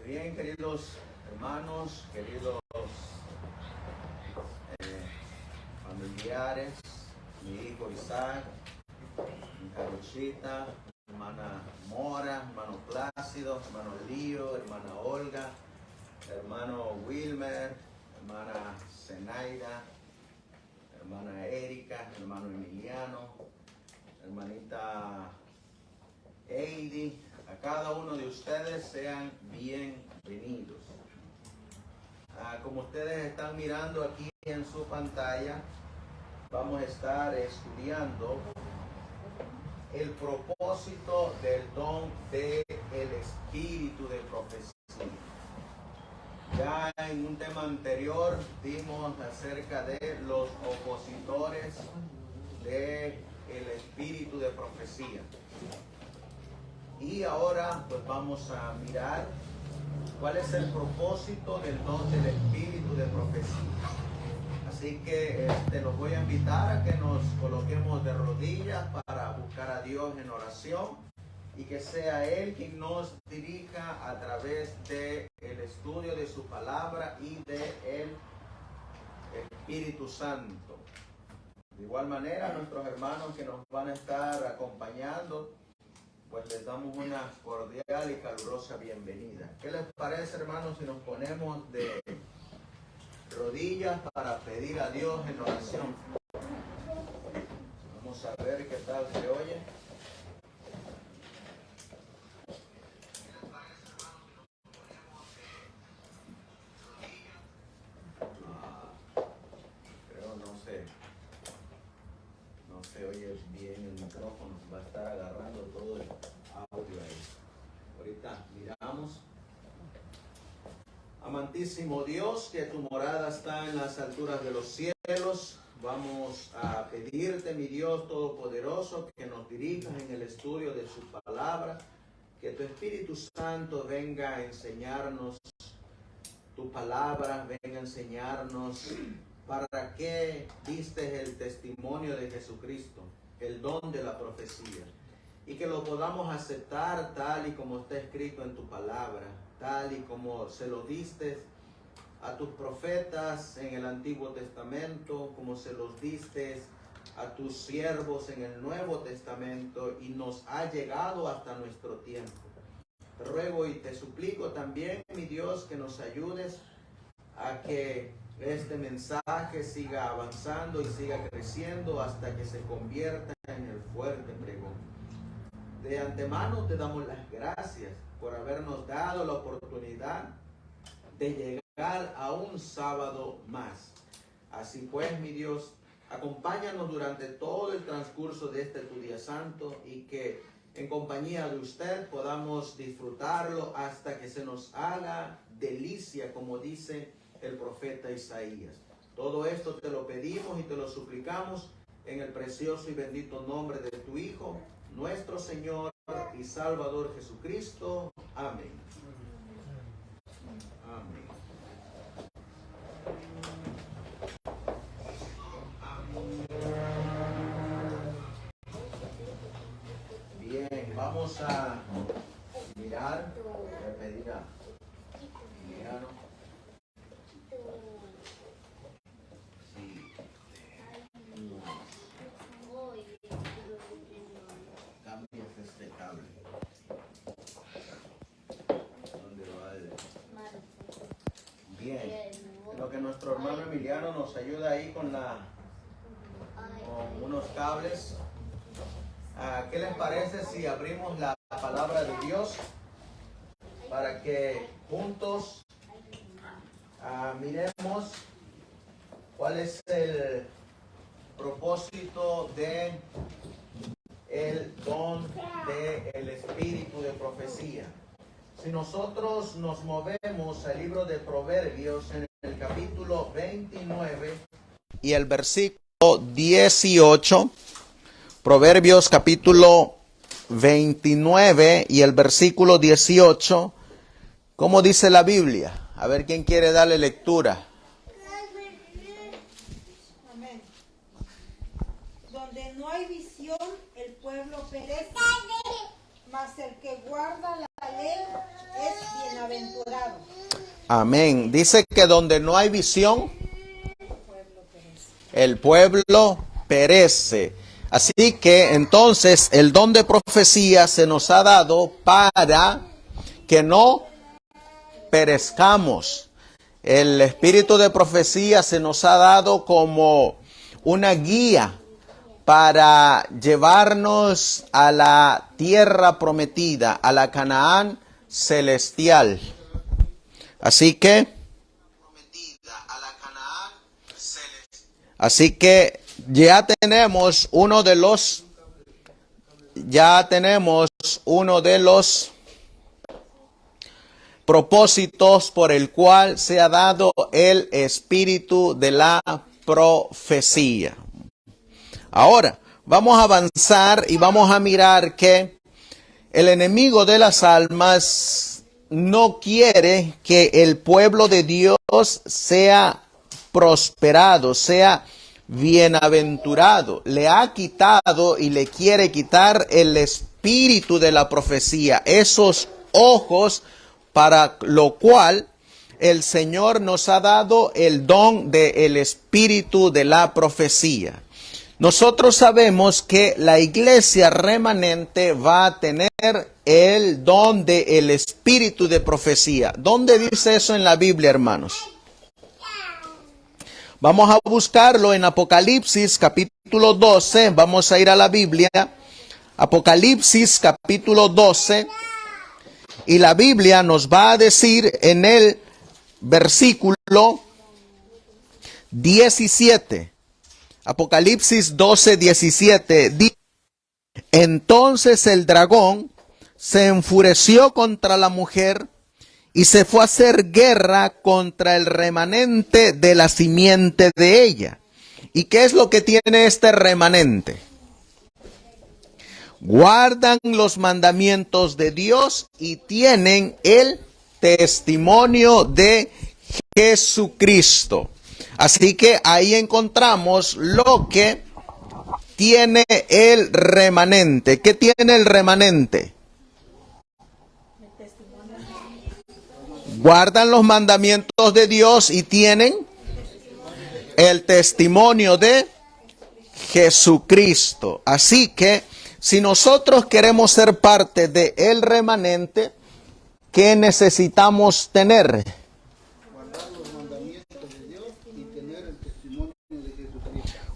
Pues bien, queridos hermanos, queridos familiares, mi hijo Isaac, mi hija Rosita, hermana Mora, hermano Plácido, hermano Lío, hermana Olga, hermano Wilmer, hermana Zenaida, hermana Erika, hermano Emiliano, hermanita Heidi. A cada uno de ustedes sean bienvenidos. Como ustedes están mirando aquí en su pantalla, vamos a estar estudiando el propósito del don del espíritu de profecía. Ya en un tema anterior vimos acerca de los opositores del espíritu de profecía. Y ahora pues vamos a mirar cuál es el propósito del don del espíritu de profecía. Así que los voy a invitar a que nos coloquemos de rodillas para buscar a Dios en oración y que sea Él quien nos dirija a través del estudio de su palabra y del Espíritu Santo. De igual manera, a nuestros hermanos que nos van a estar acompañando, pues les damos una cordial y calurosa bienvenida. ¿Qué les parece, hermanos, si nos ponemos de rodillas para pedir a Dios en oración? Vamos a ver qué tal se oye. Creo no se oye bien el micrófono, va a estar agarrando todo el audio ahí. Ahorita miramos. Amantísimo Dios, que tu morada está en las alturas de los cielos, vamos a pedirte, mi Dios Todopoderoso, que nos dirijas en el estudio de su palabra, que tu Espíritu Santo venga a enseñarnos tu palabra, venga a enseñarnos para qué diste el testimonio de Jesucristo, el don de la profecía, y que lo podamos aceptar tal y como está escrito en tu palabra, tal y como se lo diste a tus profetas en el Antiguo Testamento, como se los diste a tus siervos en el Nuevo Testamento, y nos ha llegado hasta nuestro tiempo. Te ruego y te suplico también, mi Dios, que nos ayudes a que este mensaje siga avanzando y siga creciendo hasta que se convierta en el fuerte pregón. De antemano te damos las gracias por habernos dado la oportunidad de llegar a un sábado más. Así pues, mi Dios, acompáñanos durante todo el transcurso de este tu día santo y que en compañía de usted podamos disfrutarlo hasta que se nos haga delicia, como dice el profeta Isaías. Todo esto te lo pedimos y te lo suplicamos en el precioso y bendito nombre de tu Hijo, nuestro Señor y Salvador Jesucristo. Amén. Amén. Bien, vamos a mirar, voy a pedir a Emiliano. Cambias este cable. ¿Dónde va el? Bien, lo que nuestro hermano Emiliano nos ayuda ahí con unos cables. ¿Qué les parece si abrimos la palabra de Dios para que juntos miremos cuál es el propósito de el don del espíritu de profecía? Si nosotros nos movemos al libro de Proverbios en el capítulo 29 y el versículo 18, Proverbios capítulo 29 y el versículo 18, ¿cómo dice la Biblia? A ver quién quiere darle lectura. Amén. Donde no hay visión, el pueblo perece, mas el que guarda la ley es bienaventurado. alumbrado. Amén. Dice que donde no hay visión, el pueblo perece. Así que entonces el don de profecía se nos ha dado para que no perezcamos. El espíritu de profecía se nos ha dado como una guía para llevarnos a la tierra prometida, a la Canaán celestial. Así que ya tenemos uno de los propósitos por el cual se ha dado el espíritu de la profecía. Ahora, vamos a avanzar y vamos a mirar que el enemigo de las almas no quiere que el pueblo de Dios sea prosperado, sea bienaventurado. Le ha quitado y le quiere quitar el espíritu de la profecía, esos ojos para lo cual el Señor nos ha dado el don del espíritu de la profecía. Nosotros sabemos que la iglesia remanente va a tener el don del espíritu de profecía. ¿Dónde dice eso en la Biblia, hermanos? Vamos a buscarlo en Apocalipsis capítulo 12. Vamos a ir a la Biblia. Apocalipsis capítulo 12. Y la Biblia nos va a decir en el versículo 17. Apocalipsis 12, 17. Entonces el dragón se enfureció contra la mujer y se fue a hacer guerra contra el remanente de la simiente de ella. ¿Y qué es lo que tiene este remanente? Guardan los mandamientos de Dios y tienen el testimonio de Jesucristo. Así que ahí encontramos lo que tiene el remanente. ¿Qué tiene el remanente? Guardan los mandamientos de Dios y tienen el testimonio de Jesucristo. Así que si nosotros queremos ser parte de el remanente, ¿qué necesitamos tener?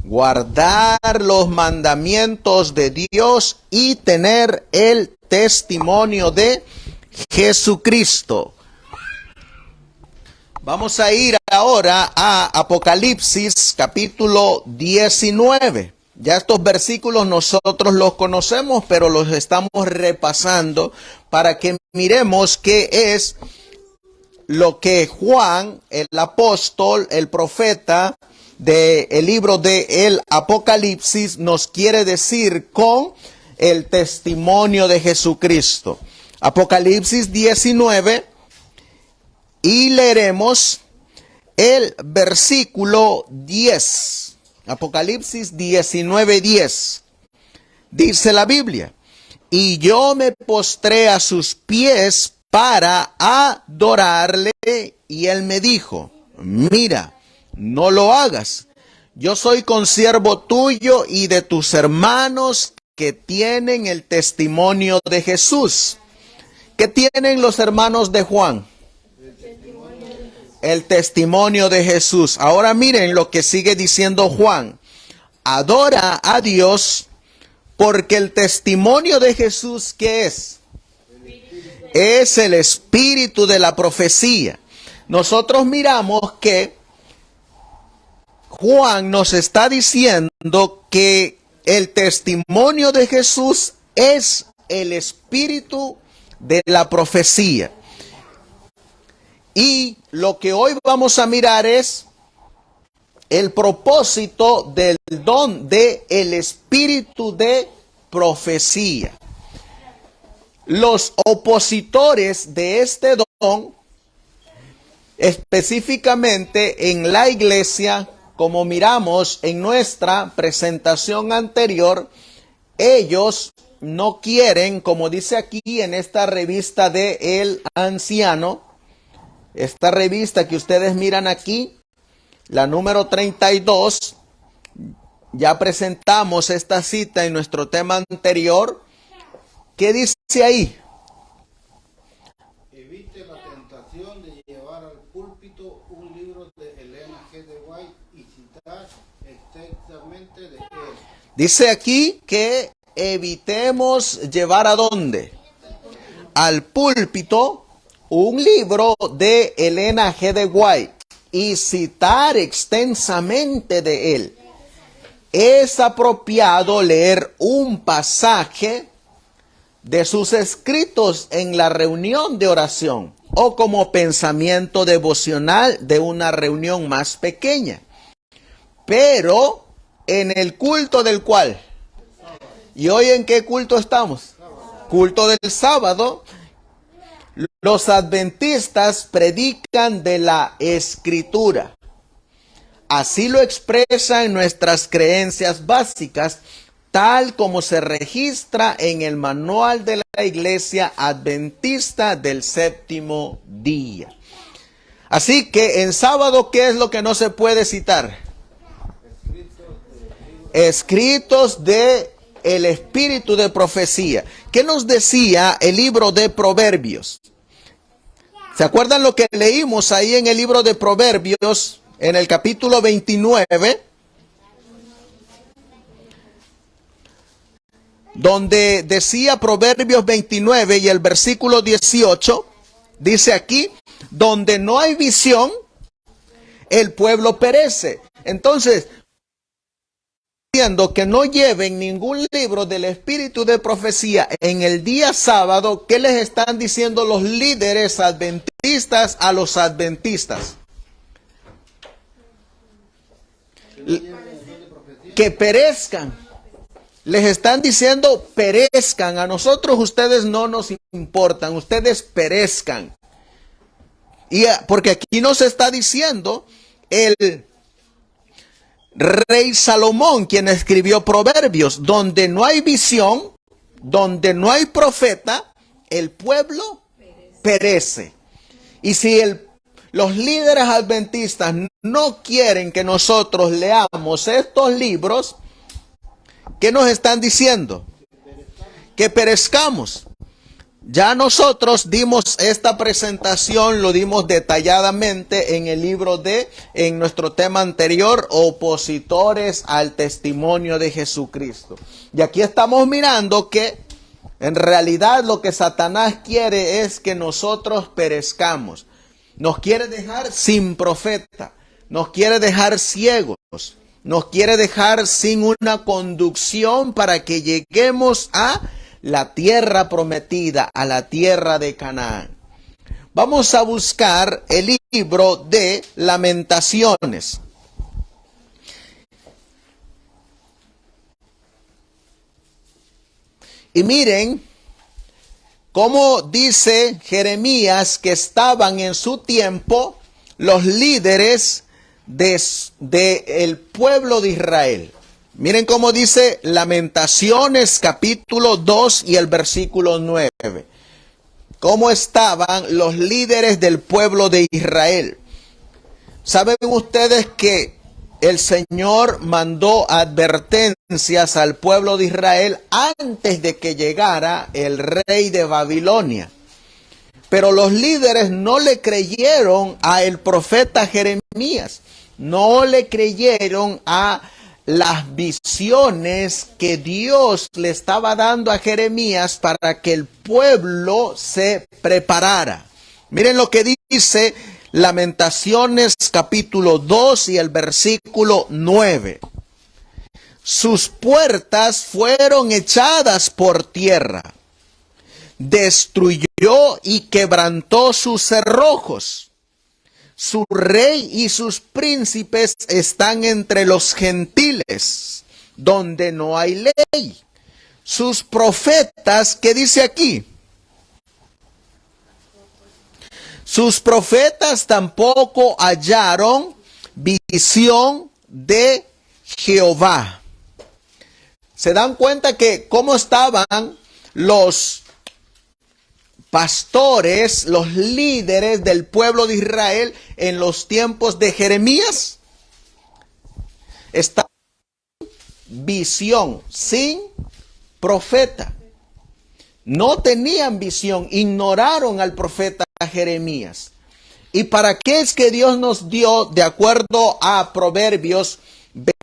Guardar los mandamientos de Dios y tener el testimonio de Jesucristo. Vamos a ir ahora a Apocalipsis capítulo 19. Ya estos versículos nosotros los conocemos, pero los estamos repasando para que miremos qué es lo que Juan, el apóstol, el profeta del libro de el Apocalipsis, nos quiere decir con el testimonio de Jesucristo. Apocalipsis 19, y leeremos el versículo 10. Apocalipsis 19, 10. Dice la Biblia: y yo me postré a sus pies para adorarle, y él me dijo: mira, no lo hagas. Yo soy consiervo tuyo y de tus hermanos que tienen el testimonio de Jesús. ¿Qué tienen los hermanos de Juan? El testimonio de Jesús. Ahora miren lo que sigue diciendo Juan: adora a Dios, porque el testimonio de Jesús, ¿qué es? Es el espíritu de la profecía. Nosotros miramos que Juan nos está diciendo que el testimonio de Jesús es el espíritu de la profecía. Y lo que hoy vamos a mirar es el propósito del don del espíritu de profecía. Los opositores de este don, específicamente en la iglesia, como miramos en nuestra presentación anterior, ellos no quieren, como dice aquí en esta revista de El Anciano, esta revista que ustedes miran aquí, la número 32, ya presentamos esta cita en nuestro tema anterior. ¿Qué dice ahí? Evite la tentación de llevar al púlpito un libro de Elena G. de White y citar extensamente de él. Dice aquí que evitemos llevar ¿a dónde? Al púlpito un libro de Elena G. de White y citar extensamente de él. Es apropiado leer un pasaje de sus escritos en la reunión de oración o como pensamiento devocional de una reunión más pequeña. Pero en el culto del cual, ¿y hoy en qué culto estamos? Culto del sábado. Los adventistas predican de la Escritura. Así lo expresan nuestras creencias básicas, tal como se registra en el manual de la Iglesia Adventista del Séptimo Día. Así que en sábado, ¿qué es lo que no se puede citar? Escritos de el espíritu de profecía. ¿Qué nos decía el libro de Proverbios? ¿Se acuerdan lo que leímos ahí en el libro de Proverbios, en el capítulo 29? Donde decía Proverbios 29 y el versículo 18, dice aquí, donde no hay visión, el pueblo perece. Entonces, que no lleven ningún libro del espíritu de profecía en el día sábado, ¿qué les están diciendo los líderes adventistas a los adventistas? Que perezcan. Les están diciendo perezcan. A nosotros ustedes no nos importan, ustedes perezcan. Y porque aquí nos está diciendo el rey Salomón, quien escribió Proverbios, donde no hay visión, donde no hay profeta, el pueblo perece. Y si los líderes adventistas no quieren que nosotros leamos estos libros, ¿qué nos están diciendo? Que perezcamos. Ya nosotros dimos esta presentación, lo dimos detalladamente en el libro en nuestro tema anterior, opositores al testimonio de Jesucristo. Y aquí estamos mirando que en realidad lo que Satanás quiere es que nosotros perezcamos. Nos quiere dejar sin profeta, nos quiere dejar ciegos, nos quiere dejar sin una conducción para que lleguemos a la tierra prometida, a la tierra de Canaán. Vamos a buscar el libro de Lamentaciones. Y miren cómo dice Jeremías que estaban en su tiempo los líderes del pueblo de Israel. Miren cómo dice Lamentaciones capítulo 2 y el versículo 9. Cómo estaban los líderes del pueblo de Israel. ¿Saben ustedes que el Señor mandó advertencias al pueblo de Israel antes de que llegara el rey de Babilonia? Pero los líderes no le creyeron al profeta Jeremías. No le creyeron a las visiones que Dios le estaba dando a Jeremías para que el pueblo se preparara. Miren lo que dice Lamentaciones capítulo 2 y el versículo 9. Sus puertas fueron echadas por tierra, destruyó y quebrantó sus cerrojos. Su rey y sus príncipes están entre los gentiles, donde no hay ley. Sus profetas, ¿qué dice aquí? Sus profetas tampoco hallaron visión de Jehová. ¿Se dan cuenta que cómo estaban los pastores, los líderes del pueblo de Israel en los tiempos de Jeremías? Estaban sin visión, sin profeta. No tenían visión, ignoraron al profeta Jeremías. ¿Y para qué es que Dios nos dio, de acuerdo a Proverbios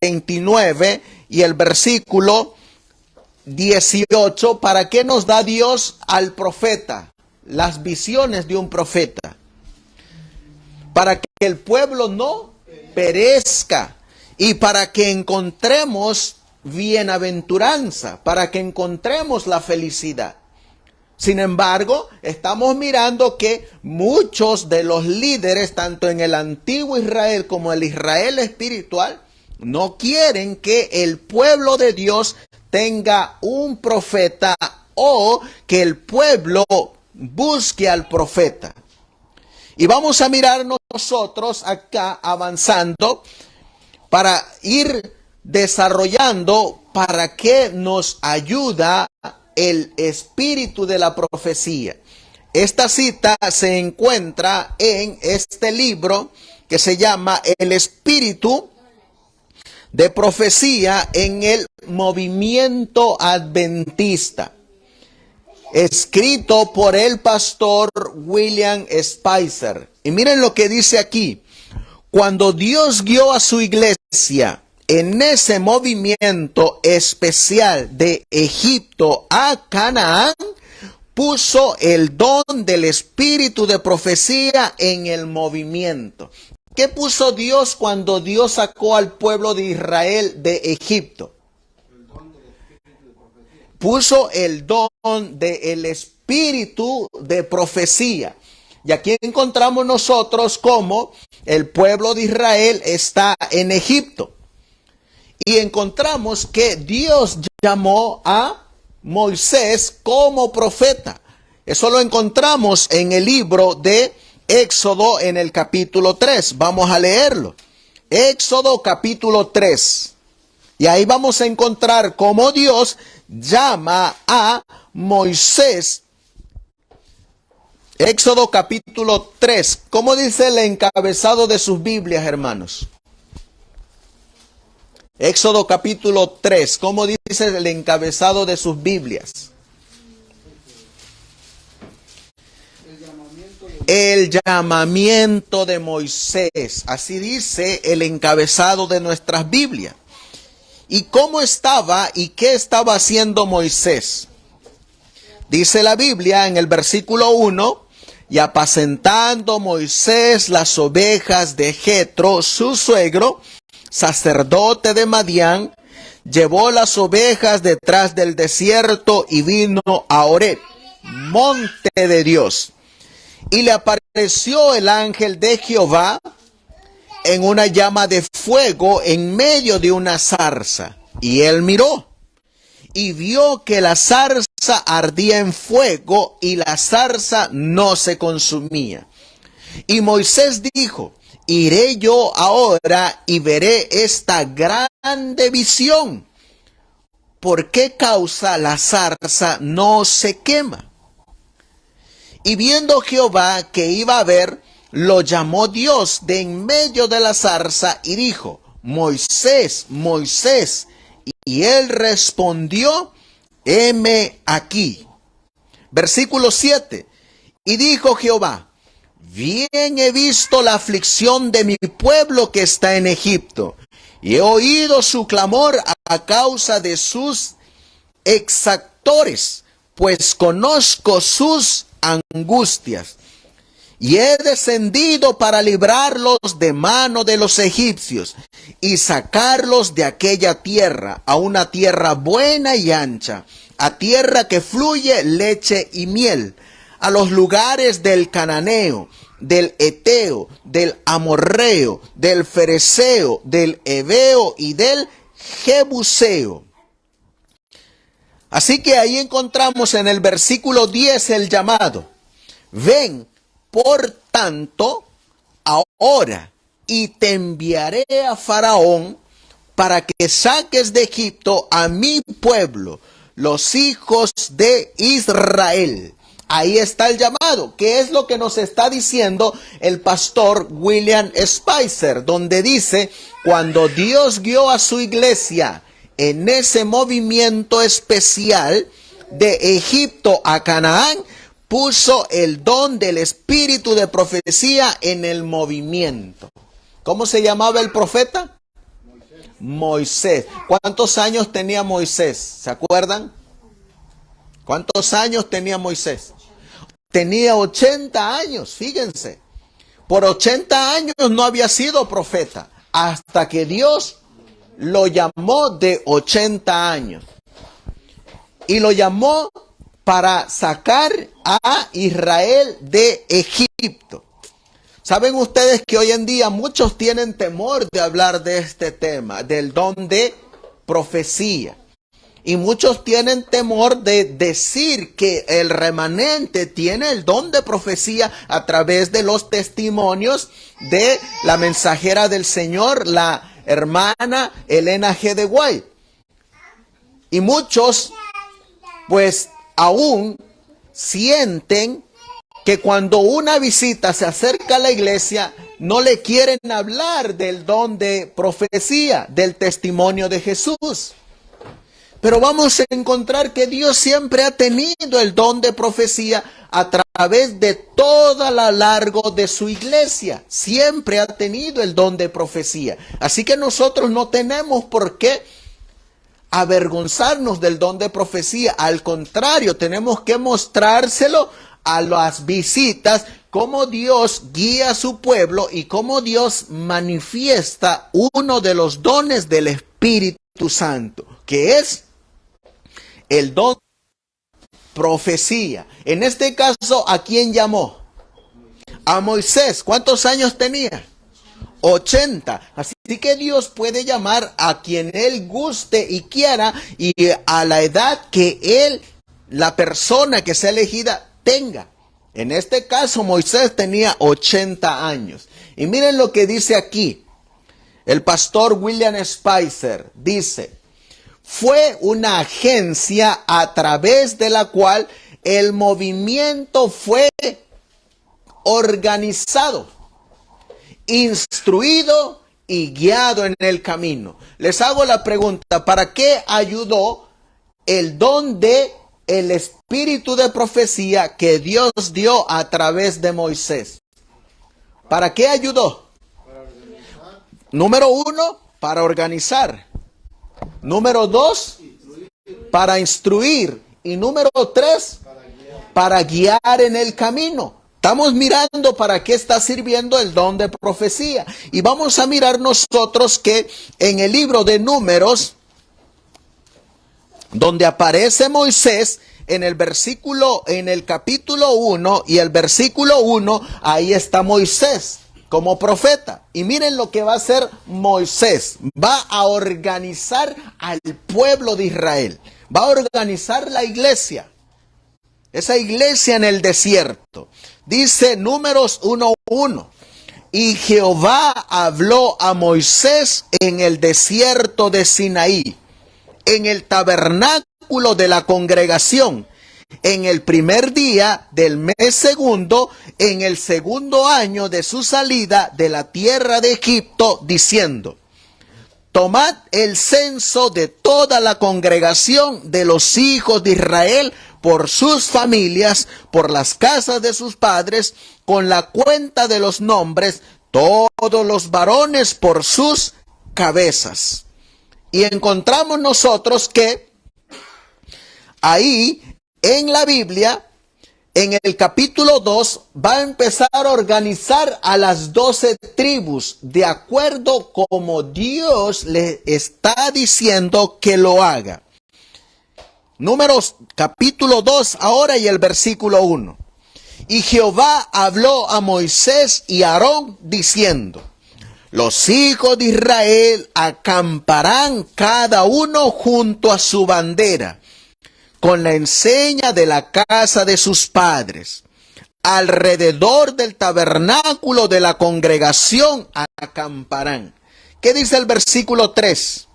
29 y el versículo 18, para qué nos da Dios al profeta? Las visiones de un profeta. Para que el pueblo no perezca y para que encontremos bienaventuranza, para que encontremos la felicidad. Sin embargo, estamos mirando que muchos de los líderes, tanto en el antiguo Israel como el Israel espiritual, no quieren que el pueblo de Dios tenga un profeta o que el pueblo busque al profeta. Y vamos a mirar nosotros acá avanzando para ir desarrollando para qué nos ayuda el espíritu de la profecía. Esta cita se encuentra en este libro que se llama El Espíritu de Profecía en el Movimiento Adventista, escrito por el pastor William Spicer. Y miren lo que dice aquí: cuando Dios guió a su iglesia en ese movimiento especial de Egipto a Canaán, puso el don del espíritu de profecía en el movimiento. ¿Qué puso Dios cuando Dios sacó al pueblo de Israel de Egipto? Puso el don del espíritu de profecía. Y aquí encontramos nosotros cómo el pueblo de Israel está en Egipto. Y encontramos que Dios llamó a Moisés como profeta. Eso lo encontramos en el libro de Éxodo en el capítulo 3. Vamos a leerlo. Éxodo capítulo 3. Y ahí vamos a encontrar cómo Dios llama a Moisés. Éxodo capítulo 3. ¿Cómo dice el encabezado de sus Biblias, hermanos? Éxodo capítulo 3. ¿Cómo dice el encabezado de sus Biblias? El llamamiento de Moisés. Así dice el encabezado de nuestras Biblias. ¿Y cómo estaba y qué estaba haciendo Moisés? Dice la Biblia en el versículo 1: y apacentando Moisés las ovejas de Jetro, su suegro, sacerdote de Madián, llevó las ovejas detrás del desierto y vino a Horeb, monte de Dios. Y le apareció el ángel de Jehová en una llama de fuego en medio de una zarza. Y él miró y vio que la zarza ardía en fuego y la zarza no se consumía. Y Moisés dijo: iré yo ahora y veré esta grande visión. ¿Por qué causa la zarza no se quema? Y viendo Jehová que iba a ver, lo llamó Dios de en medio de la zarza y dijo: Moisés, Moisés. Y él respondió: heme aquí. Versículo 7. Y dijo Jehová: bien he visto la aflicción de mi pueblo que está en Egipto, y he oído su clamor a causa de sus exactores, pues conozco sus angustias. Y he descendido para librarlos de mano de los egipcios y sacarlos de aquella tierra a una tierra buena y ancha, a tierra que fluye leche y miel, a los lugares del cananeo, del eteo, del amorreo, del fereceo, del heveo y del jebuseo. Así que ahí encontramos en el versículo 10 el llamado: ven, por tanto, ahora, y te enviaré a Faraón para que saques de Egipto a mi pueblo, los hijos de Israel. ahí está el llamado. ¿Qué es lo que nos está diciendo el pastor William Spicer? Donde dice, cuando Dios guió a su iglesia en ese movimiento especial de Egipto a Canaán, puso el don del espíritu de profecía en el movimiento. ¿Cómo se llamaba el profeta? Moisés. ¿Cuántos años tenía Moisés? ¿Se acuerdan? ¿Cuántos años tenía Moisés? Tenía 80 años, fíjense. Por 80 años no había sido profeta, hasta que Dios lo llamó de 80 años. Y lo llamó para sacar a Israel de Egipto. Saben ustedes que hoy en día muchos tienen temor de hablar de este tema, del don de profecía. Y muchos tienen temor de decir que el remanente tiene el don de profecía a través de los testimonios de la mensajera del Señor, la hermana Elena G. de White. Y muchos, pues, aún sienten que cuando una visita se acerca a la iglesia, no le quieren hablar del don de profecía, del testimonio de Jesús. Pero vamos a encontrar que Dios siempre ha tenido el don de profecía a través de toda la largo de su iglesia. Siempre ha tenido el don de profecía. Así que nosotros no tenemos por qué avergonzarnos del don de profecía. Al contrario, tenemos que mostrárselo a las visitas, cómo Dios guía a su pueblo y cómo Dios manifiesta uno de los dones del Espíritu Santo, que es el don de profecía. En este caso, ¿a quién llamó? A Moisés. ¿Cuántos años tenía? 80. Así que Dios puede llamar a quien Él guste y quiera, y a la edad que Él, la persona que sea elegida, tenga. En este caso, Moisés tenía 80 años. Y miren lo que dice aquí. El pastor William Spicer dice: fue una agencia a través de la cual el movimiento fue organizado, instruido y guiado en el camino. Les hago la pregunta: ¿para qué ayudó el don de el espíritu de profecía que Dios dio a través de Moisés? ¿Para qué ayudó? Número 1, para organizar. Número 2, para instruir. Y número 3, para guiar en el camino. Estamos mirando para qué está sirviendo el don de profecía. Y vamos a mirar nosotros que en el libro de Números, donde aparece Moisés, en el capítulo 1 y el versículo 1, ahí está Moisés como profeta. Y miren lo que va a hacer Moisés. Va a organizar al pueblo de Israel. Va a organizar la iglesia. Esa iglesia en el desierto. Dice Números 1:1. Y Jehová habló a Moisés en el desierto de Sinaí, en el tabernáculo de la congregación, en el primer día del mes segundo, en el segundo año de su salida de la tierra de Egipto, diciendo: tomad el censo de toda la congregación de los hijos de Israel por sus familias, por las casas de sus padres, con la cuenta de los nombres, todos los varones por sus cabezas. Y encontramos nosotros que ahí en la Biblia, en el capítulo 2, va a empezar a organizar a las 12 tribus de acuerdo como Dios le está diciendo que lo haga. Números capítulo 2 ahora y el versículo 1. Y Jehová habló a Moisés y a Aarón diciendo: los hijos de Israel acamparán cada uno junto a su bandera, con la enseña de la casa de sus padres. Alrededor del tabernáculo de la congregación acamparán. ¿Qué dice el versículo 3?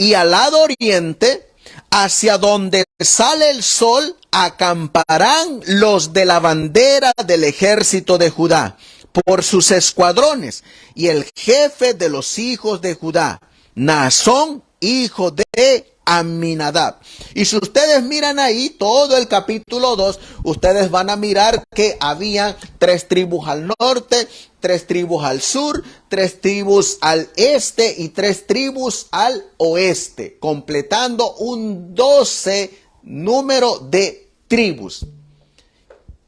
Y al lado oriente, hacia donde sale el sol acamparán los de la bandera del ejército de Judá por sus escuadrones, y el jefe de los hijos de Judá, Naasón, hijo de Aminadab. Y si ustedes miran ahí todo el capítulo 2, ustedes van a mirar que había 3 tribus al norte, 3 tribus al sur, 3 tribus al este y 3 tribus al oeste, completando un 12 número de tribus.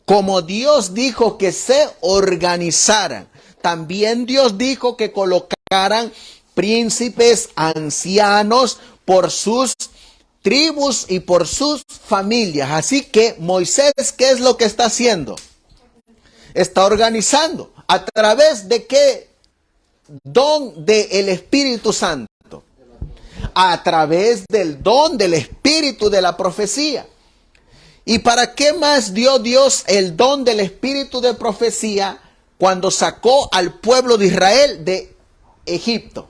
Como Dios dijo que se organizaran, también Dios dijo que colocaran príncipes ancianos por sus tribus y por sus familias. Así que Moisés, ¿qué es lo que está haciendo? Está organizando. ¿A través de qué don del Espíritu Santo? A través del don del Espíritu de la profecía. ¿Y para qué más dio Dios el don del Espíritu de profecía cuando sacó al pueblo de Israel de Egipto?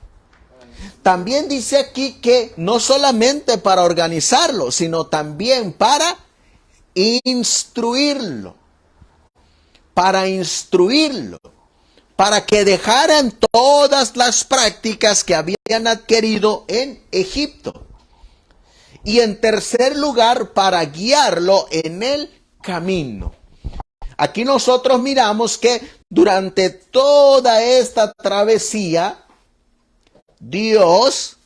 También dice aquí que no solamente para organizarlo, sino también para instruirlo. Para instruirlo. Para que dejaran todas las prácticas que habían adquirido en Egipto. Y en tercer lugar, para guiarlo en el camino. Aquí nosotros miramos que durante toda esta travesía, Dios,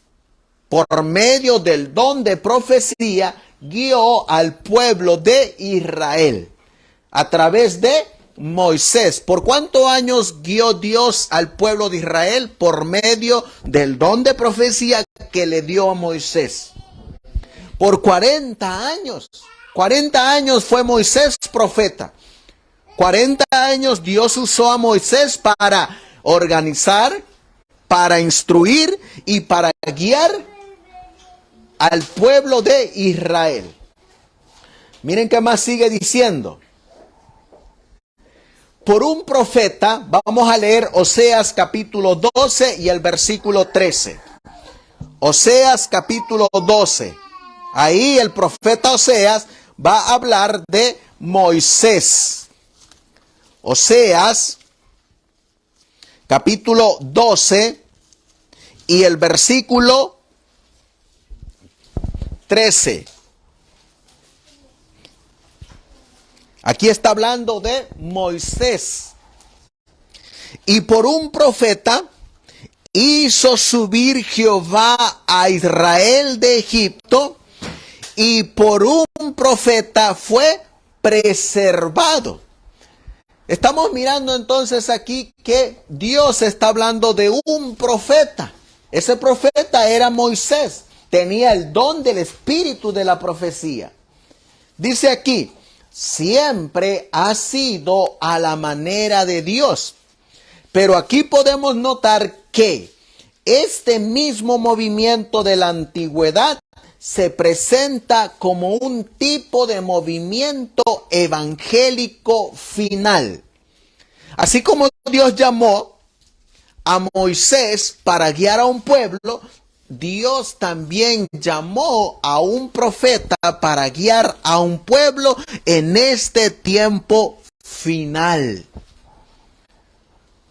por medio del don de profecía, guió al pueblo de Israel a través de Moisés. ¿Por cuántos años guió Dios al pueblo de Israel? Por medio del don de profecía que le dio a Moisés. Por 40 años. 40 años fue Moisés profeta. 40 años Dios usó a Moisés para organizar, para instruir y para guiar al pueblo de Israel. Miren qué más sigue diciendo. Por un profeta, vamos a leer Oseas capítulo 12 y el versículo 13. Oseas capítulo 12. Ahí el profeta Oseas va a hablar de Moisés. Oseas capítulo 12 y el versículo 13. Aquí está hablando de Moisés. Y por un profeta hizo subir Jehová a Israel de Egipto, y por un profeta fue preservado. Estamos mirando entonces aquí que Dios está hablando de un profeta. Ese profeta era Moisés. Tenía el don del espíritu de la profecía. Dice aquí, siempre ha sido a la manera de Dios. Pero aquí podemos notar que este mismo movimiento de la antigüedad se presenta como un tipo de movimiento evangélico final. Así como Dios llamó a Moisés para guiar a un pueblo, Dios también llamó a un profeta para guiar a un pueblo en este tiempo final.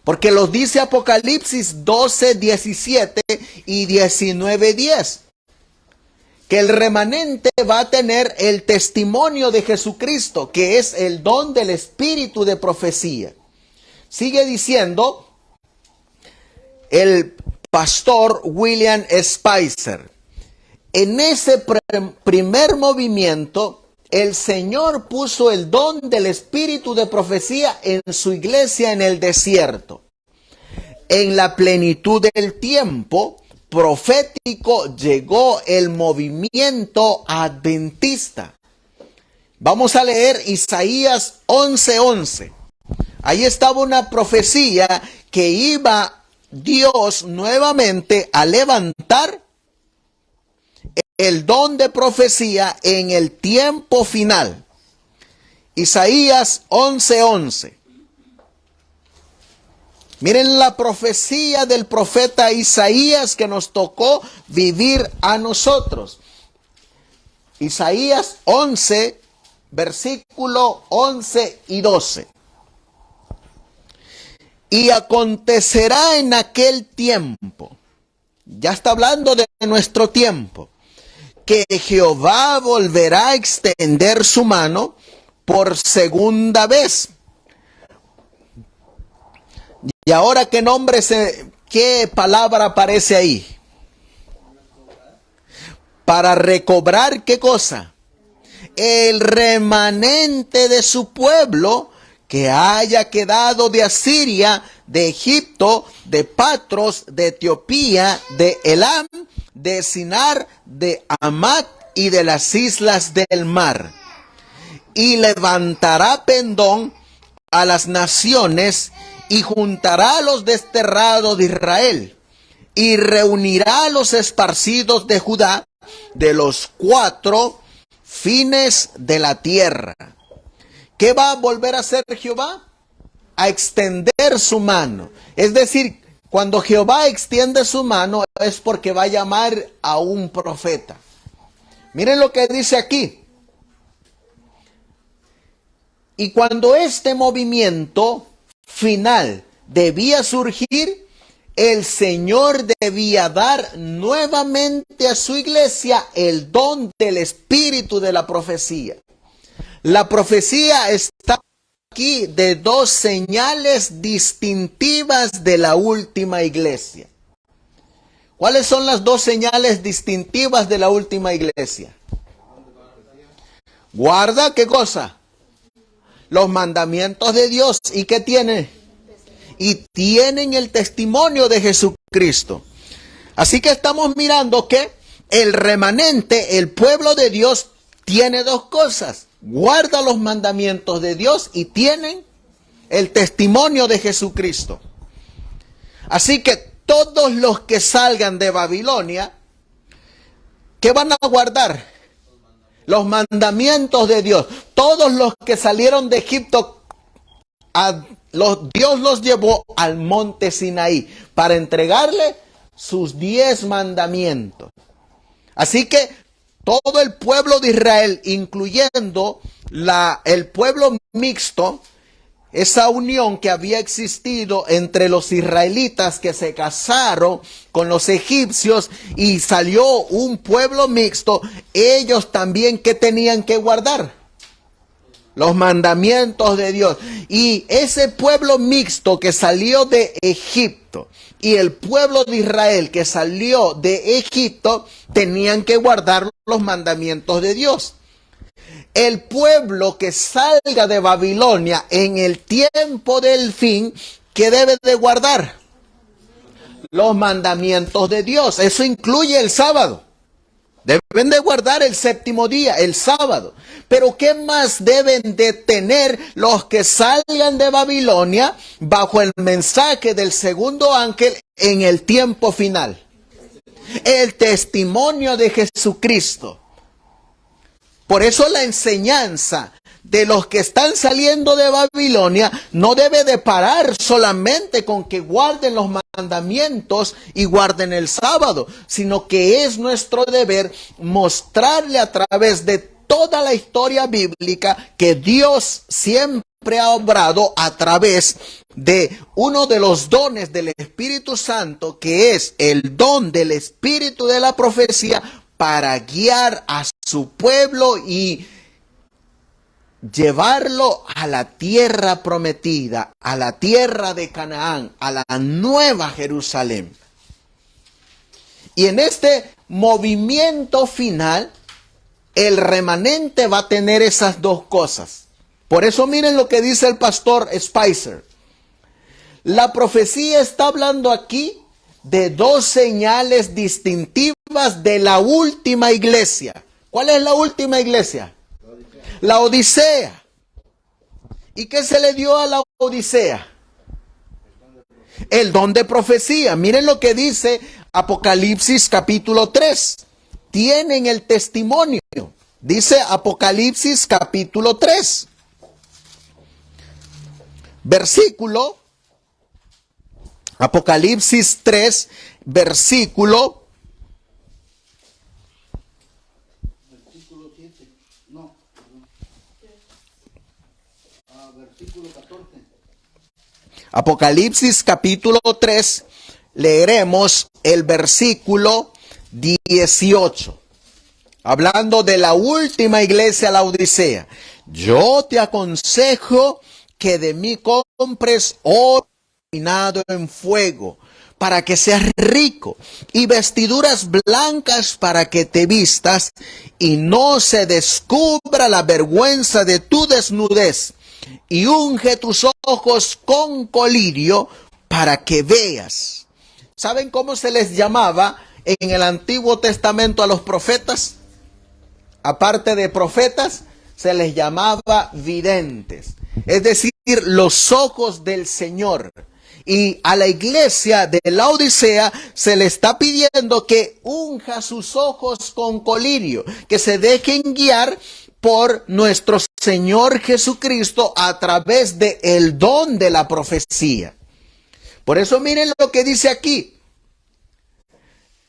Porque los dice Apocalipsis 12, 17 y 19, 10. Que el remanente va a tener el testimonio de Jesucristo, que es el don del espíritu de profecía. Sigue diciendo el pastor William Spicer. En ese primer movimiento, el Señor puso el don del espíritu de profecía en su iglesia en el desierto. En la plenitud del tiempo profético llegó el movimiento adventista. Vamos a leer Isaías 11:11. Ahí estaba una profecía que iba Dios nuevamente a levantar el don de profecía en el tiempo final. Isaías 11:11. Miren la profecía del profeta Isaías que nos tocó vivir a nosotros. Isaías 11, versículo 11 y 12. Y acontecerá en aquel tiempo, ya está hablando de nuestro tiempo, que Jehová volverá a extender su mano por segunda vez. Y ahora, ¿qué palabra aparece ahí? Para recobrar, ¿qué cosa? El remanente de su pueblo que haya quedado de Asiria, de Egipto, de Patros, de Etiopía, de Elam, de Sinar, de Hamat y de las islas del mar. Y levantará pendón a las naciones y juntará a los desterrados de Israel y reunirá a los esparcidos de Judá de los 4 fines de la tierra. ¿Qué va a volver a hacer Jehová? A extender su mano. Es decir, cuando Jehová extiende su mano es porque va a llamar a un profeta. Miren lo que dice aquí. Y cuando este movimiento final debía surgir, el Señor debía dar nuevamente a su iglesia el don del espíritu de la profecía. La profecía está aquí de 2 señales distintivas de la última iglesia. ¿Cuáles son las 2 señales distintivas de la última iglesia? Guarda, ¿qué cosa? Los mandamientos de Dios. ¿Y qué tiene? Y tienen el testimonio de Jesucristo. Así que estamos mirando que el remanente, el pueblo de Dios, tiene 2 cosas. Guarda los mandamientos de Dios y tienen el testimonio de Jesucristo. Así que todos los que salgan de Babilonia, ¿qué van a guardar? Los mandamientos de Dios. Todos los que salieron de Egipto, Dios los llevó al monte Sinaí para entregarle sus 10 mandamientos. Así que todo el pueblo de Israel, incluyendo el pueblo mixto, esa unión que había existido entre los israelitas que se casaron con los egipcios y salió un pueblo mixto, ellos también, ¿qué tenían que guardar? Los mandamientos de Dios. Y ese pueblo mixto que salió de Egipto y el pueblo de Israel que salió de Egipto tenían que guardar los mandamientos de Dios. El pueblo que salga de Babilonia en el tiempo del fin, ¿qué debe de guardar? Los mandamientos de Dios. Eso incluye el sábado. Deben de guardar el 7º día, el sábado. Pero ¿qué más deben de tener los que salgan de Babilonia bajo el mensaje del segundo ángel en el tiempo final? El testimonio de Jesucristo. Por eso la enseñanza de los que están saliendo de Babilonia no debe de parar solamente con que guarden los mandamientos y guarden el sábado, sino que es nuestro deber mostrarle a través de toda la historia bíblica que Dios siempre ha obrado a través de uno de los dones del Espíritu Santo, que es el don del espíritu de la profecía, para guiar a su pueblo y llevarlo a la tierra prometida, a la tierra de Canaán, a la nueva Jerusalén. Y en este movimiento final, el remanente va a tener esas 2 cosas. Por eso miren lo que dice el pastor Spicer. La profecía está hablando aquí de 2 señales distintivas de la última iglesia. ¿Cuál es la última iglesia? La Odisea. ¿Y qué se le dio a la Odisea? El don de profecía. Miren lo que dice Apocalipsis capítulo 3. Tienen el testimonio. Dice Apocalipsis capítulo 3. Versículo. Apocalipsis 3, versículo versículo 14. Apocalipsis capítulo 3, leeremos el versículo 18. Hablando de la última iglesia, la Odisea. Yo te aconsejo que de mí compres oro refinado en fuego, para que seas rico, y vestiduras blancas para que te vistas, y no se descubra la vergüenza de tu desnudez, y unge tus ojos con colirio para que veas. ¿Saben cómo se les llamaba en el Antiguo Testamento a los profetas? Aparte de profetas, se les llamaba videntes, es decir, los ojos del Señor. Y a la iglesia de la Odisea se le está pidiendo que unja sus ojos con colirio, que se dejen guiar por nuestro Señor Jesucristo a través del don de la profecía. Por eso miren lo que dice aquí.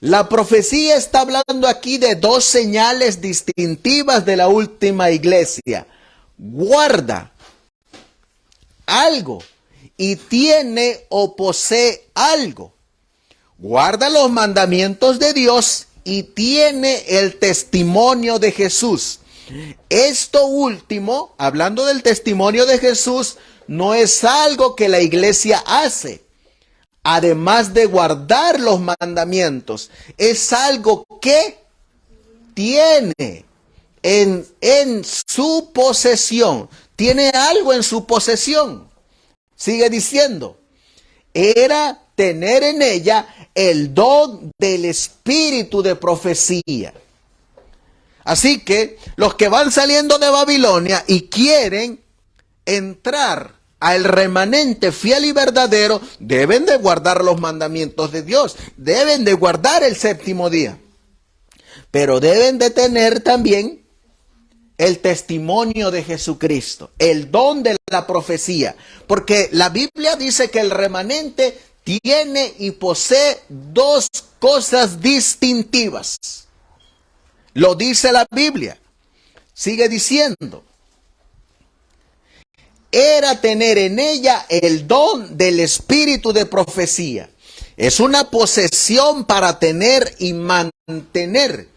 La profecía está hablando aquí de dos señales distintivas de la última iglesia. Guarda algo y tiene o posee algo. Guarda los mandamientos de Dios y tiene el testimonio de Jesús. Esto último, hablando del testimonio de Jesús, no es algo que la iglesia hace. Además de guardar los mandamientos, es algo que tiene en su posesión. Tiene algo en su posesión. Sigue diciendo, era tener en ella el don del espíritu de profecía. Así que los que van saliendo de Babilonia y quieren entrar al remanente fiel y verdadero, deben de guardar los mandamientos de Dios, deben de guardar el séptimo día, pero deben de tener también el testimonio de Jesucristo, el don de la profecía, porque la Biblia dice que el remanente tiene y posee dos cosas distintivas. Lo dice la Biblia. Sigue diciendo. Era tener en ella el don del espíritu de profecía. Es una posesión para tener y mantener.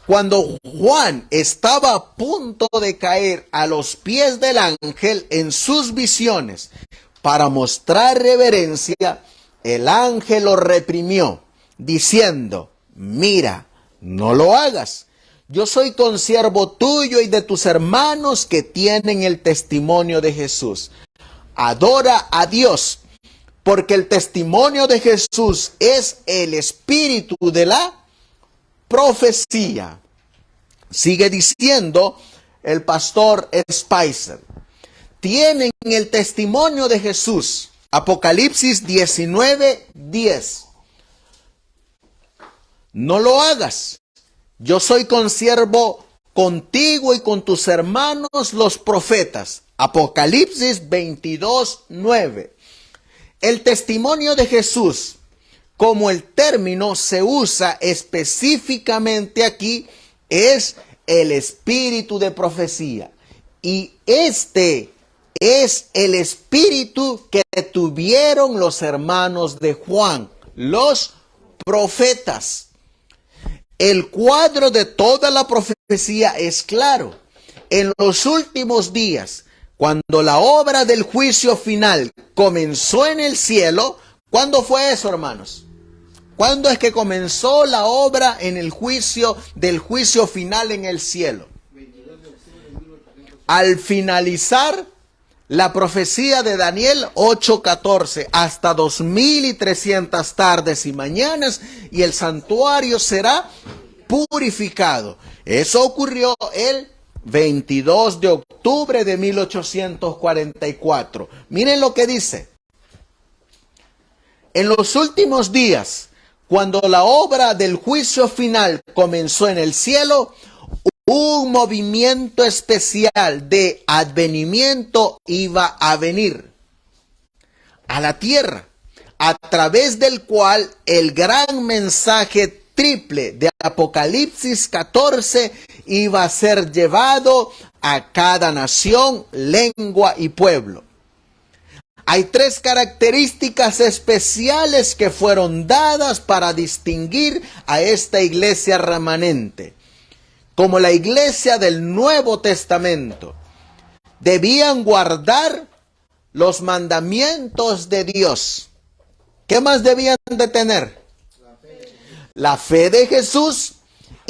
Cuando Juan estaba a punto de caer a los pies del ángel en sus visiones para mostrar reverencia, el ángel lo reprimió, diciendo, mira, no lo hagas. Yo soy consiervo tuyo y de tus hermanos que tienen el testimonio de Jesús. Adora a Dios, porque el testimonio de Jesús es el espíritu de la profecía. Sigue diciendo el pastor Spicer. Tienen el testimonio de Jesús. Apocalipsis 19:10. No lo hagas. Yo soy consiervo contigo y con tus hermanos los profetas. Apocalipsis 22:9. El testimonio de Jesús, como el término se usa específicamente aquí, es el espíritu de profecía. Y este es el espíritu que tuvieron los hermanos de Juan, los profetas. El cuadro de toda la profecía es claro. En los últimos días, cuando la obra del juicio final comenzó en el cielo, ¿cuándo fue eso, hermanos? ¿Cuándo es que comenzó la obra en el juicio del juicio final en el cielo? Al finalizar la profecía de Daniel 8:14, hasta 2300 tardes y mañanas, y el santuario será purificado. Eso ocurrió el 22 de octubre de 1844. Miren lo que dice. En los últimos días, cuando la obra del juicio final comenzó en el cielo, un movimiento especial de advenimiento iba a venir a la tierra, a través del cual el gran mensaje triple de Apocalipsis 14 iba a ser llevado a cada nación, lengua y pueblo. Hay tres características especiales que fueron dadas para distinguir a esta iglesia remanente. Como la iglesia del Nuevo Testamento, debían guardar los mandamientos de Dios. ¿Qué más debían de tener? La fe de Jesús.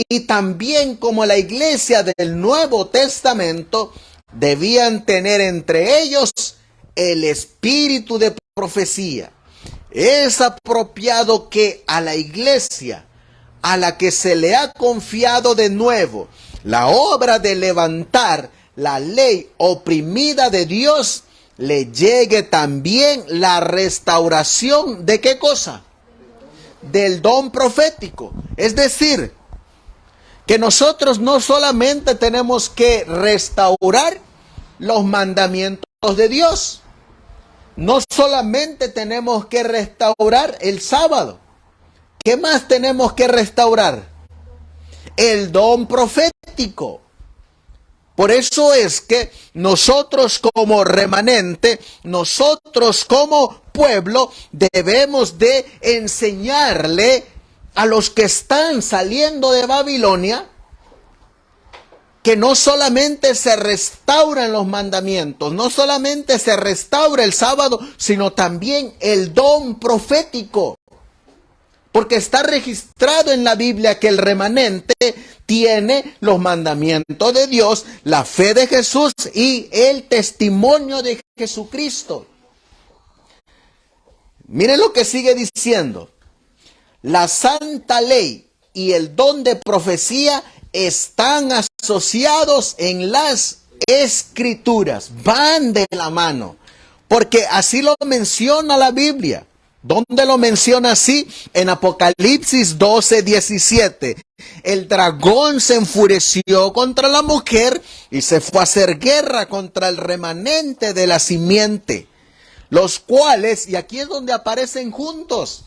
Y también como la iglesia del Nuevo Testamento, debían tener entre ellos el espíritu de profecía. Es apropiado que a la iglesia a la que se le ha confiado de nuevo la obra de levantar la ley oprimida de Dios, le llegue también la restauración ¿de qué cosa? Del don profético. Es decir, que nosotros no solamente tenemos que restaurar los mandamientos de Dios, no solamente tenemos que restaurar el sábado. ¿Qué más tenemos que restaurar? El don profético. Por eso es que nosotros como remanente, nosotros como pueblo, debemos de enseñarle a los que están saliendo de Babilonia que no solamente se restauran los mandamientos, no solamente se restaura el sábado, sino también el don profético. Porque está registrado en la Biblia que el remanente tiene los mandamientos de Dios, la fe de Jesús y el testimonio de Jesucristo. Miren lo que sigue diciendo. La santa ley y el don de profecía están asociados en las escrituras, van de la mano, porque así lo menciona la Biblia. ¿Dónde lo menciona así? En Apocalipsis 12:17. El dragón se enfureció contra la mujer y se fue a hacer guerra contra el remanente de la simiente, los cuales, y aquí es donde aparecen juntos,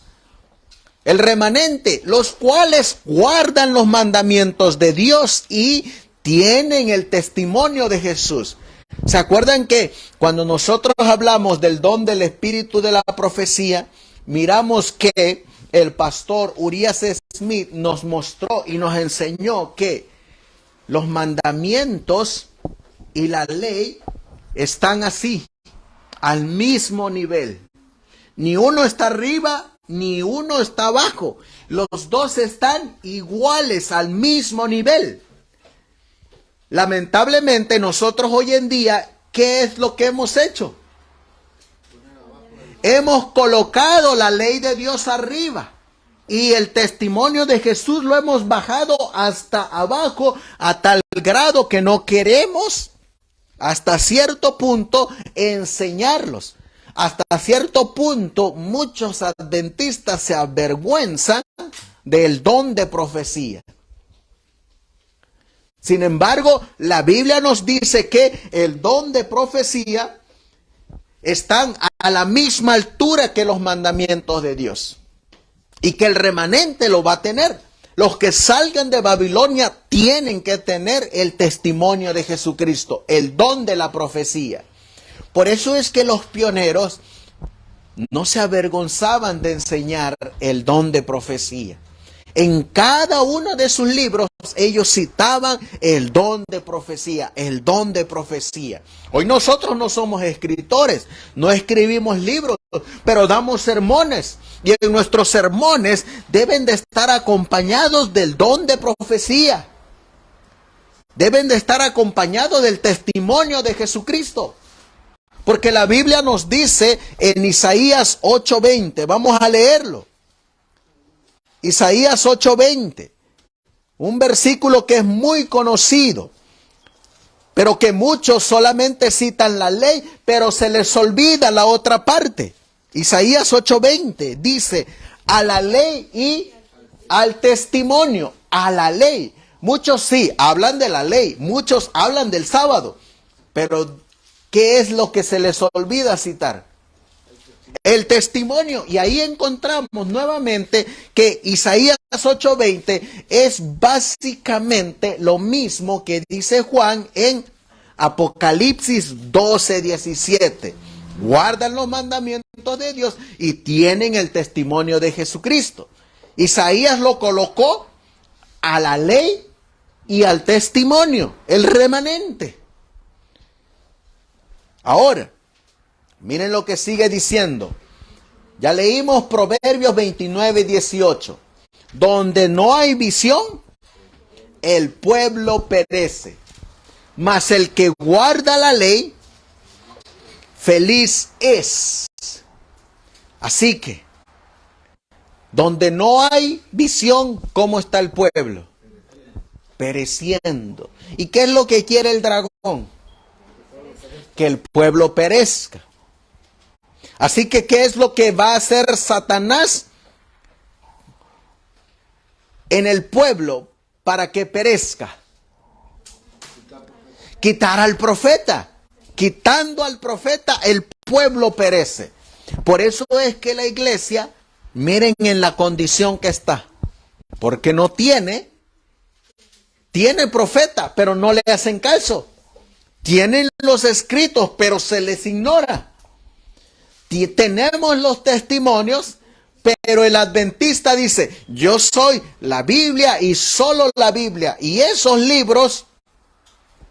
el remanente, los cuales guardan los mandamientos de Dios y tienen el testimonio de Jesús. ¿Se acuerdan que cuando nosotros hablamos del don del espíritu de la profecía, miramos que el pastor Urias Smith nos mostró y nos enseñó que los mandamientos y la ley están así, al mismo nivel? Ni uno está arriba, ni uno está abajo. Los dos están iguales, al mismo nivel. Lamentablemente nosotros hoy en día, ¿qué es lo que hemos hecho? Hemos colocado la ley de Dios arriba y el testimonio de Jesús lo hemos bajado hasta abajo a tal grado que no queremos hasta cierto punto enseñarlos. Hasta cierto punto muchos adventistas se avergüenzan del don de profecía. Sin embargo, la Biblia nos dice que el don de profecía están a la misma altura que los mandamientos de Dios. Y que el remanente lo va a tener. Los que salgan de Babilonia tienen que tener el testimonio de Jesucristo, el don de la profecía. Por eso es que los pioneros no se avergonzaban de enseñar el don de profecía. En cada uno de sus libros ellos citaban el don de profecía, el don de profecía. Hoy nosotros no somos escritores, no escribimos libros, pero damos sermones. Y en nuestros sermones deben de estar acompañados del don de profecía. Deben de estar acompañados del testimonio de Jesucristo. Porque la Biblia nos dice en Isaías 8:20, vamos a leerlo. Isaías 8:20, un versículo que es muy conocido, pero que muchos solamente citan la ley, pero se les olvida la otra parte. Isaías 8:20 dice, a la ley y al testimonio, a la ley. Muchos sí hablan de la ley, muchos hablan del sábado, pero ¿qué es lo que se les olvida citar? El testimonio. Y ahí encontramos nuevamente que Isaías 8:20 es básicamente lo mismo que dice Juan en Apocalipsis 12:17. Guardan los mandamientos de Dios y tienen el testimonio de Jesucristo. Isaías lo colocó a la ley y al testimonio, el remanente. Ahora, miren lo que sigue diciendo. Ya leímos Proverbios 29:18. Donde no hay visión, el pueblo perece. Mas el que guarda la ley, feliz es. Así que, donde no hay visión, ¿cómo está el pueblo? Pereciendo. ¿Y qué es lo que quiere el dragón? Que el pueblo perezca. Así que, ¿qué es lo que va a hacer Satanás en el pueblo para que perezca? Quitar al profeta. Quitando al profeta, el pueblo perece. Por eso es que la iglesia, miren en la condición que está. Porque no tiene profeta, pero no le hacen caso. Tienen los escritos, pero se les ignora. Tenemos los testimonios, pero el adventista dice, yo soy la Biblia y solo la Biblia. Y esos libros,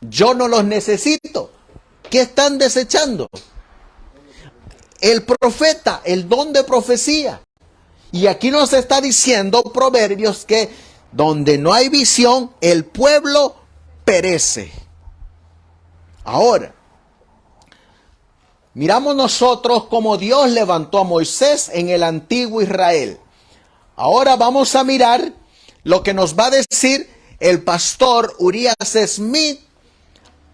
yo no los necesito. ¿Qué están desechando? El profeta, el don de profecía. Y aquí nos está diciendo Proverbios que donde no hay visión, el pueblo perece. Ahora, miramos nosotros cómo Dios levantó a Moisés en el antiguo Israel. Ahora vamos a mirar lo que nos va a decir el pastor Urias Smith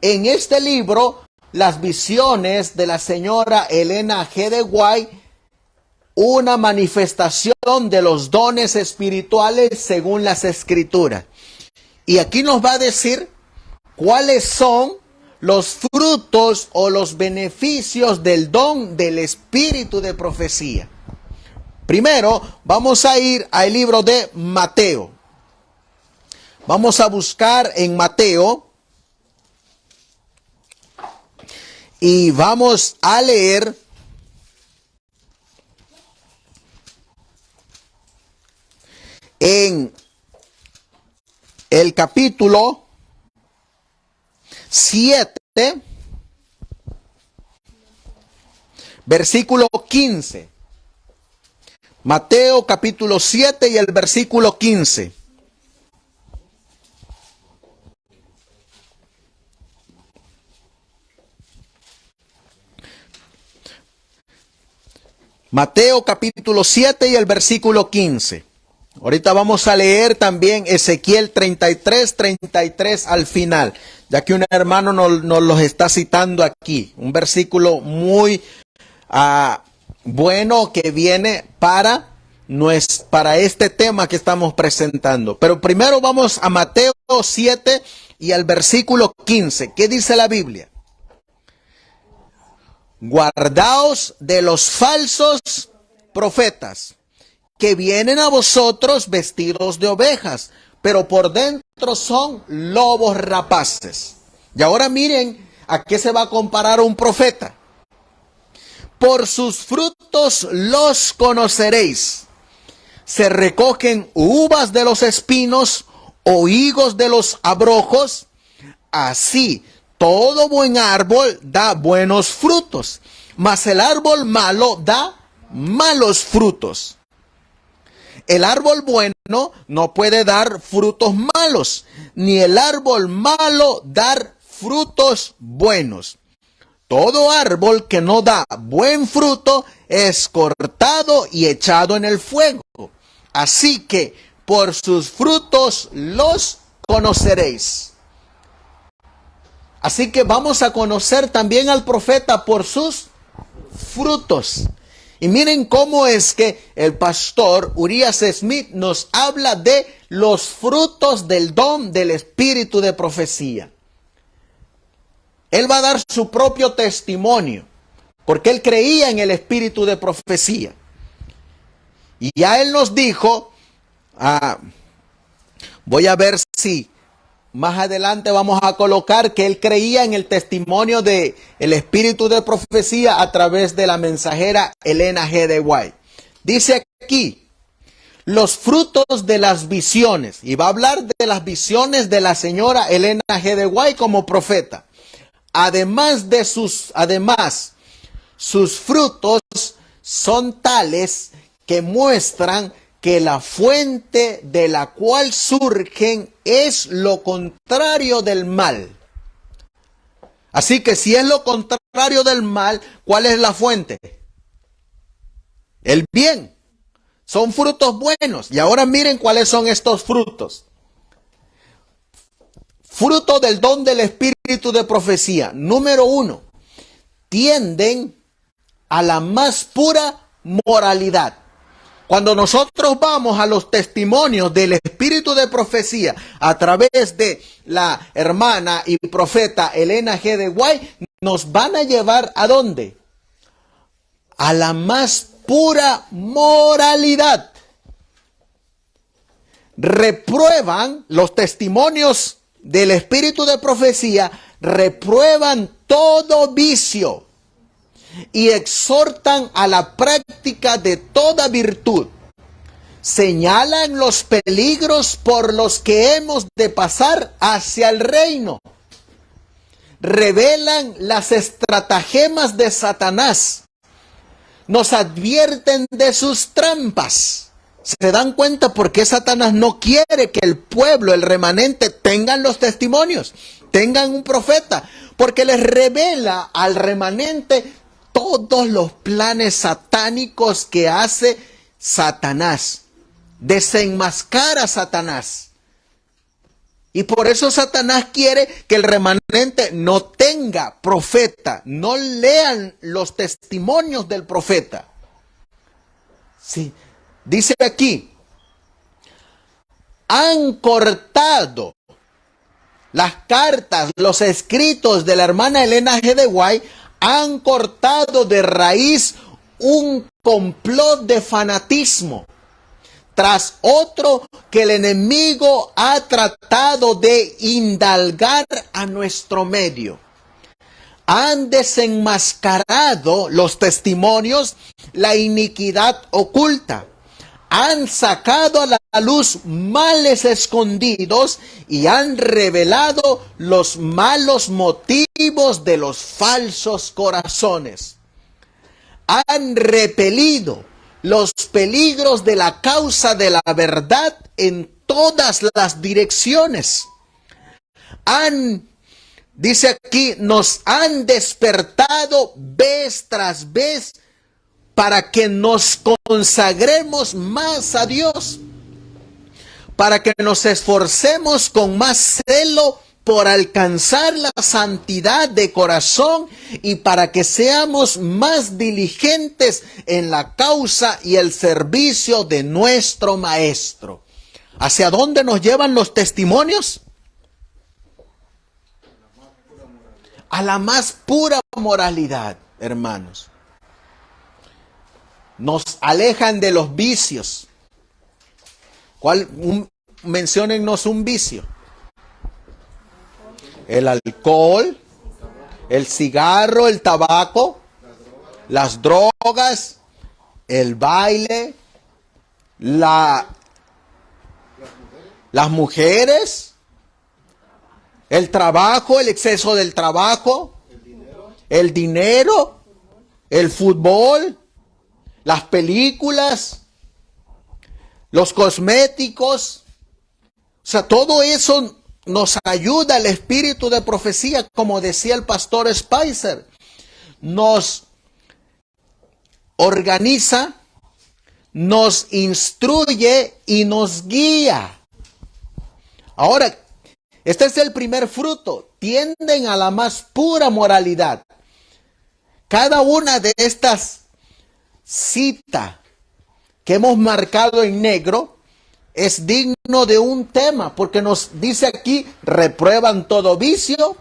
en este libro, Las visiones de la señora Elena G. de White, una manifestación de los dones espirituales según las Escrituras. Y aquí nos va a decir cuáles son los frutos o los beneficios del don del espíritu de profecía. Primero, vamos a ir al libro de Mateo. Vamos a buscar en Mateo y vamos a leer en el capítulo 7, versículo 15. Mateo capítulo 7 y el versículo 15. Mateo capítulo 7 y el versículo 15. Ahorita vamos a leer también Ezequiel 33 al final, ya que un hermano nos los está citando aquí. Un versículo muy bueno que viene para este tema que estamos presentando. Pero primero vamos a Mateo 7 y al versículo 15. ¿Qué dice la Biblia? Guardaos de los falsos profetas que vienen a vosotros vestidos de ovejas, pero por dentro son lobos rapaces. Y ahora miren a qué se va a comparar un profeta. Por sus frutos los conoceréis. Se recogen uvas de los espinos o higos de los abrojos. Así, todo buen árbol da buenos frutos, mas el árbol malo da malos frutos. El árbol bueno no puede dar frutos malos, ni el árbol malo dar frutos buenos. Todo árbol que no da buen fruto es cortado y echado en el fuego. Así que por sus frutos los conoceréis. Así que vamos a conocer también al profeta por sus frutos. Y miren cómo es que el pastor Urias Smith nos habla de los frutos del don del espíritu de profecía. Él va a dar su propio testimonio, porque él creía en el espíritu de profecía. Y ya él nos dijo, voy a ver si más adelante vamos a colocar que él creía en el testimonio de el espíritu de profecía a través de la mensajera Elena G. de White. Dice aquí, los frutos de las visiones, y va a hablar de las visiones de la señora Elena G. de White como profeta. Además, sus frutos son tales que muestran que la fuente de la cual surgen es lo contrario del mal. Así que si es lo contrario del mal, ¿cuál es la fuente? El bien. Son frutos buenos. Y ahora miren cuáles son estos frutos. Fruto del don del espíritu de profecía. Número 1. Tienden a la más pura moralidad. Cuando nosotros vamos a los testimonios del espíritu de profecía a través de la hermana y profeta Elena G. de White, nos van a llevar ¿a dónde? A la más pura moralidad. Reprueban los testimonios del espíritu de profecía, reprueban todo vicio y exhortan a la práctica de toda virtud. Señalan los peligros por los que hemos de pasar hacia el reino. Revelan las estratagemas de Satanás. Nos advierten de sus trampas. ¿Se dan cuenta por qué Satanás no quiere que el pueblo, el remanente, tengan los testimonios, tengan un profeta? Porque les revela al remanente todos los planes satánicos que hace Satanás. Desenmascara a Satanás. Y por eso Satanás quiere que el remanente no tenga profeta, no lean los testimonios del profeta. Sí. Dice aquí, han cortado las cartas, los escritos de la hermana Elena G. de White, han cortado de raíz un complot de fanatismo tras otro que el enemigo ha tratado de indalgar a nuestro medio. Han desenmascarado los testimonios, la iniquidad oculta. Han sacado a la luz males escondidos y han revelado los malos motivos de los falsos corazones. Han repelido los peligros de la causa de la verdad en todas las direcciones. Dice aquí, nos han despertado vez tras vez para que nos consagremos más a Dios, para que nos esforcemos con más celo por alcanzar la santidad de corazón y para que seamos más diligentes en la causa y el servicio de nuestro Maestro. ¿Hacia dónde nos llevan los testimonios? A la más pura moralidad, hermanos. Nos alejan de los vicios. Menciónennos un vicio. El alcohol, el cigarro, el tabaco, las drogas, el baile, las mujeres, el trabajo, el exceso del trabajo, el dinero, el fútbol, las películas, los cosméticos. O sea, todo eso nos ayuda el espíritu de profecía, como decía el pastor Spicer. Nos organiza, nos instruye y nos guía. Ahora, este es el primer fruto. Tienden a la más pura moralidad. Cada una de estas citas que hemos marcado en negro es digno de un tema, porque nos dice aquí, reprueban todo vicio,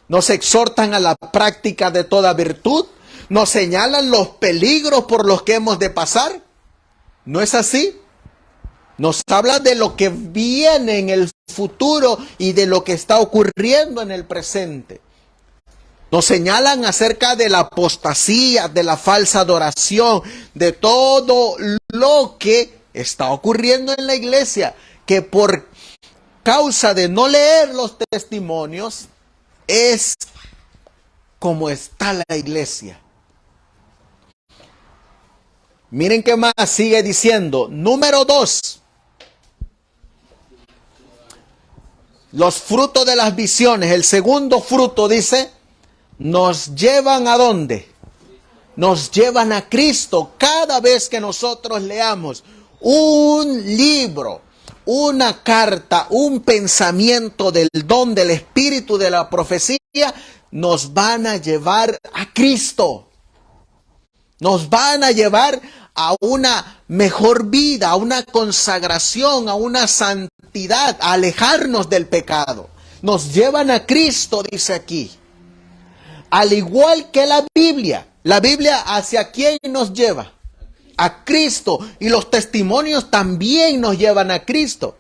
nos exhortan a la práctica de toda virtud, nos señalan los peligros por los que hemos de pasar. ¿No es así? Nos habla de lo que viene en el futuro y de lo que está ocurriendo en el presente. Nos señalan acerca de la apostasía, de la falsa adoración, de todo lo que está ocurriendo en la iglesia, que por causa de no leer los testimonios es como está la iglesia. Miren qué más sigue diciendo. Número 2. Los frutos de las visiones. El segundo fruto dice, nos llevan ¿a dónde? Nos llevan a Cristo. Cada vez que nosotros leamos un libro, una carta, un pensamiento del don del espíritu de la profecía, nos van a llevar a Cristo. Nos van a llevar a una mejor vida, a una consagración, a una santidad, a alejarnos del pecado. Nos llevan a Cristo, dice aquí. Al igual que la Biblia ¿hacia quién nos lleva? A Cristo. Y los testimonios también nos llevan a Cristo.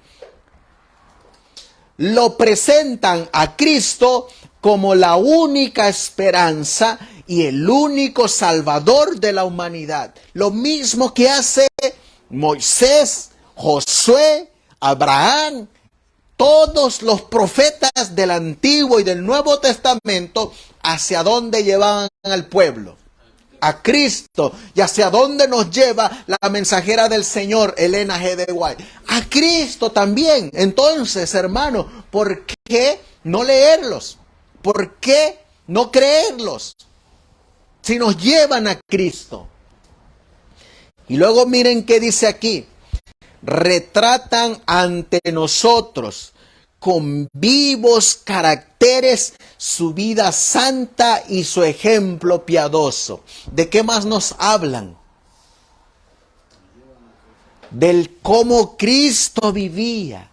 Lo presentan a Cristo como la única esperanza y el único salvador de la humanidad. Lo mismo que hace Moisés, Josué, Abraham, todos los profetas del Antiguo y del Nuevo Testamento, ¿hacia dónde llevaban al pueblo? A Cristo. ¿Y hacia dónde nos lleva la mensajera del Señor, Elena G. de White? A Cristo también. Entonces, hermano, ¿por qué no leerlos? ¿Por qué no creerlos? Si nos llevan a Cristo. Y luego miren qué dice aquí. Retratan ante nosotros con vivos caracteres su vida santa y su ejemplo piadoso. ¿De qué más nos hablan? Del cómo Cristo vivía.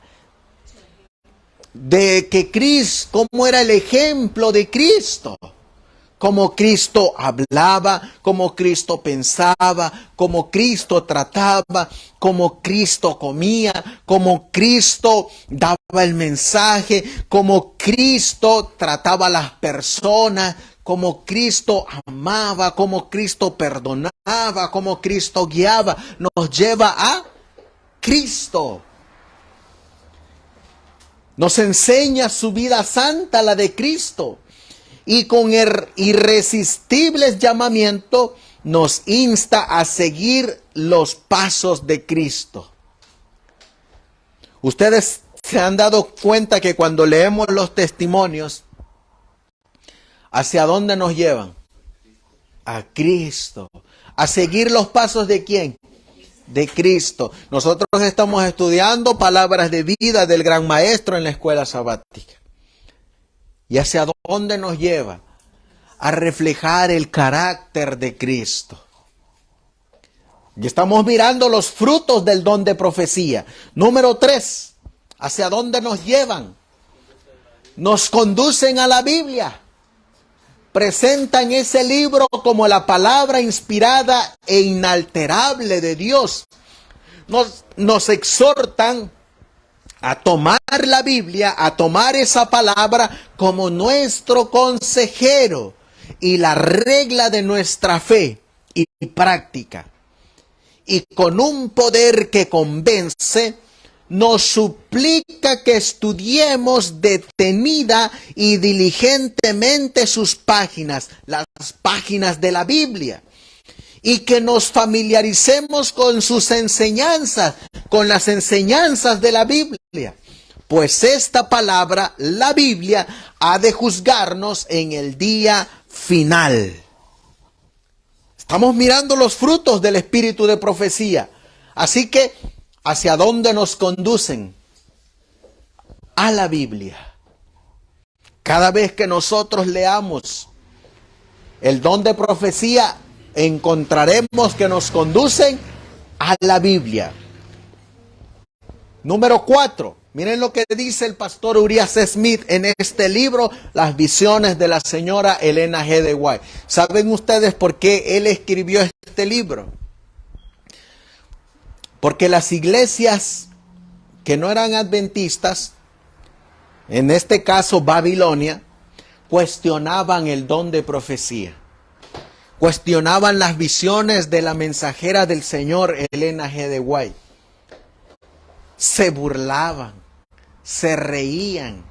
De que Cristo, cómo era el ejemplo de Cristo. Cómo Cristo hablaba, cómo Cristo pensaba, cómo Cristo trataba, cómo Cristo comía, cómo Cristo daba el mensaje, cómo Cristo trataba a las personas, cómo Cristo amaba, cómo Cristo perdonaba, cómo Cristo guiaba. Nos lleva a Cristo. Nos enseña su vida santa, la de Cristo. Y con el irresistible llamamiento nos insta a seguir los pasos de Cristo. Ustedes se han dado cuenta que cuando leemos los testimonios, ¿hacia dónde nos llevan? A Cristo. ¿A seguir los pasos de quién? De Cristo. Nosotros estamos estudiando palabras de vida del gran maestro en la escuela sabática. ¿Y hacia dónde nos lleva? A reflejar el carácter de Cristo. Y estamos mirando los frutos del don de profecía. Número 3. ¿Hacia dónde nos llevan? Nos conducen a la Biblia. Presentan ese libro como la palabra inspirada e inalterable de Dios. Nos exhortan a tomar la Biblia, a tomar esa palabra como nuestro consejero y la regla de nuestra fe y práctica. Y con un poder que convence, nos suplica que estudiemos detenida y diligentemente sus páginas, las páginas de la Biblia. Y que nos familiaricemos con sus enseñanzas, con las enseñanzas de la Biblia. Pues esta palabra, la Biblia, ha de juzgarnos en el día final. Estamos mirando los frutos del espíritu de profecía. Así que, ¿hacia dónde nos conducen? A la Biblia. Cada vez que nosotros leamos el don de profecía, encontraremos que nos conducen a la Biblia. Número 4. Miren lo que dice el pastor Urias Smith en este libro, Las visiones de la señora Elena G. de White. ¿Saben ustedes por qué él escribió este libro? Porque las iglesias que no eran adventistas, en este caso Babilonia, cuestionaban el don de profecía. Cuestionaban las visiones de la mensajera del Señor, Elena G. de White. Se burlaban, se reían.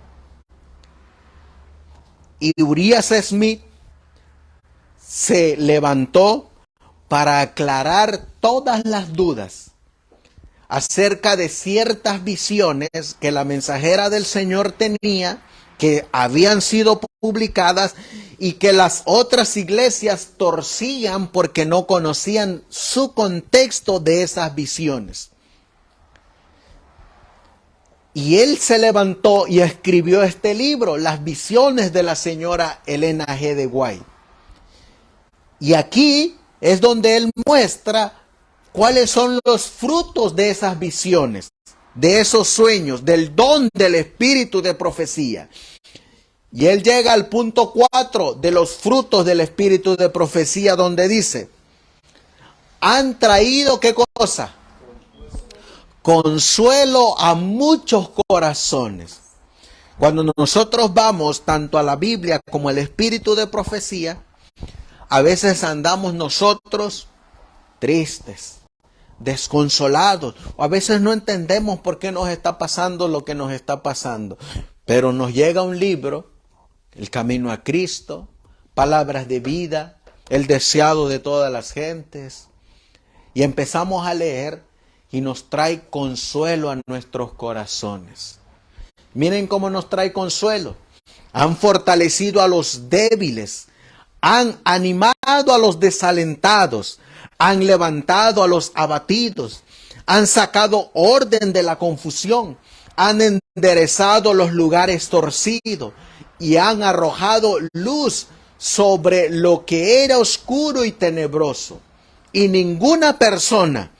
Y Urias Smith se levantó para aclarar todas las dudas acerca de ciertas visiones que la mensajera del Señor tenía, que habían sido publicadas y que las otras iglesias torcían porque no conocían su contexto de esas visiones. Y él se levantó y escribió este libro, Las visiones de la señora Elena G. de White. Y aquí es donde él muestra cuáles son los frutos de esas visiones, de esos sueños, del don del espíritu de profecía. Y él llega al punto 4 de los frutos del espíritu de profecía, donde dice, han traído ¿qué cosa? Consuelo a muchos corazones. Cuando nosotros vamos tanto a la Biblia como al espíritu de profecía, a veces andamos nosotros tristes, desconsolados, o a veces no entendemos por qué nos está pasando lo que nos está pasando. Pero nos llega un libro, El Camino a Cristo, Palabras de Vida, El Deseado de todas las gentes, y empezamos a leer y nos trae consuelo a nuestros corazones. Miren cómo nos trae consuelo. Han fortalecido a los débiles, han animado a los desalentados, han levantado a los abatidos, han sacado orden de la confusión, han enderezado los lugares torcidos y han arrojado luz sobre lo que era oscuro y tenebroso. Y ninguna persona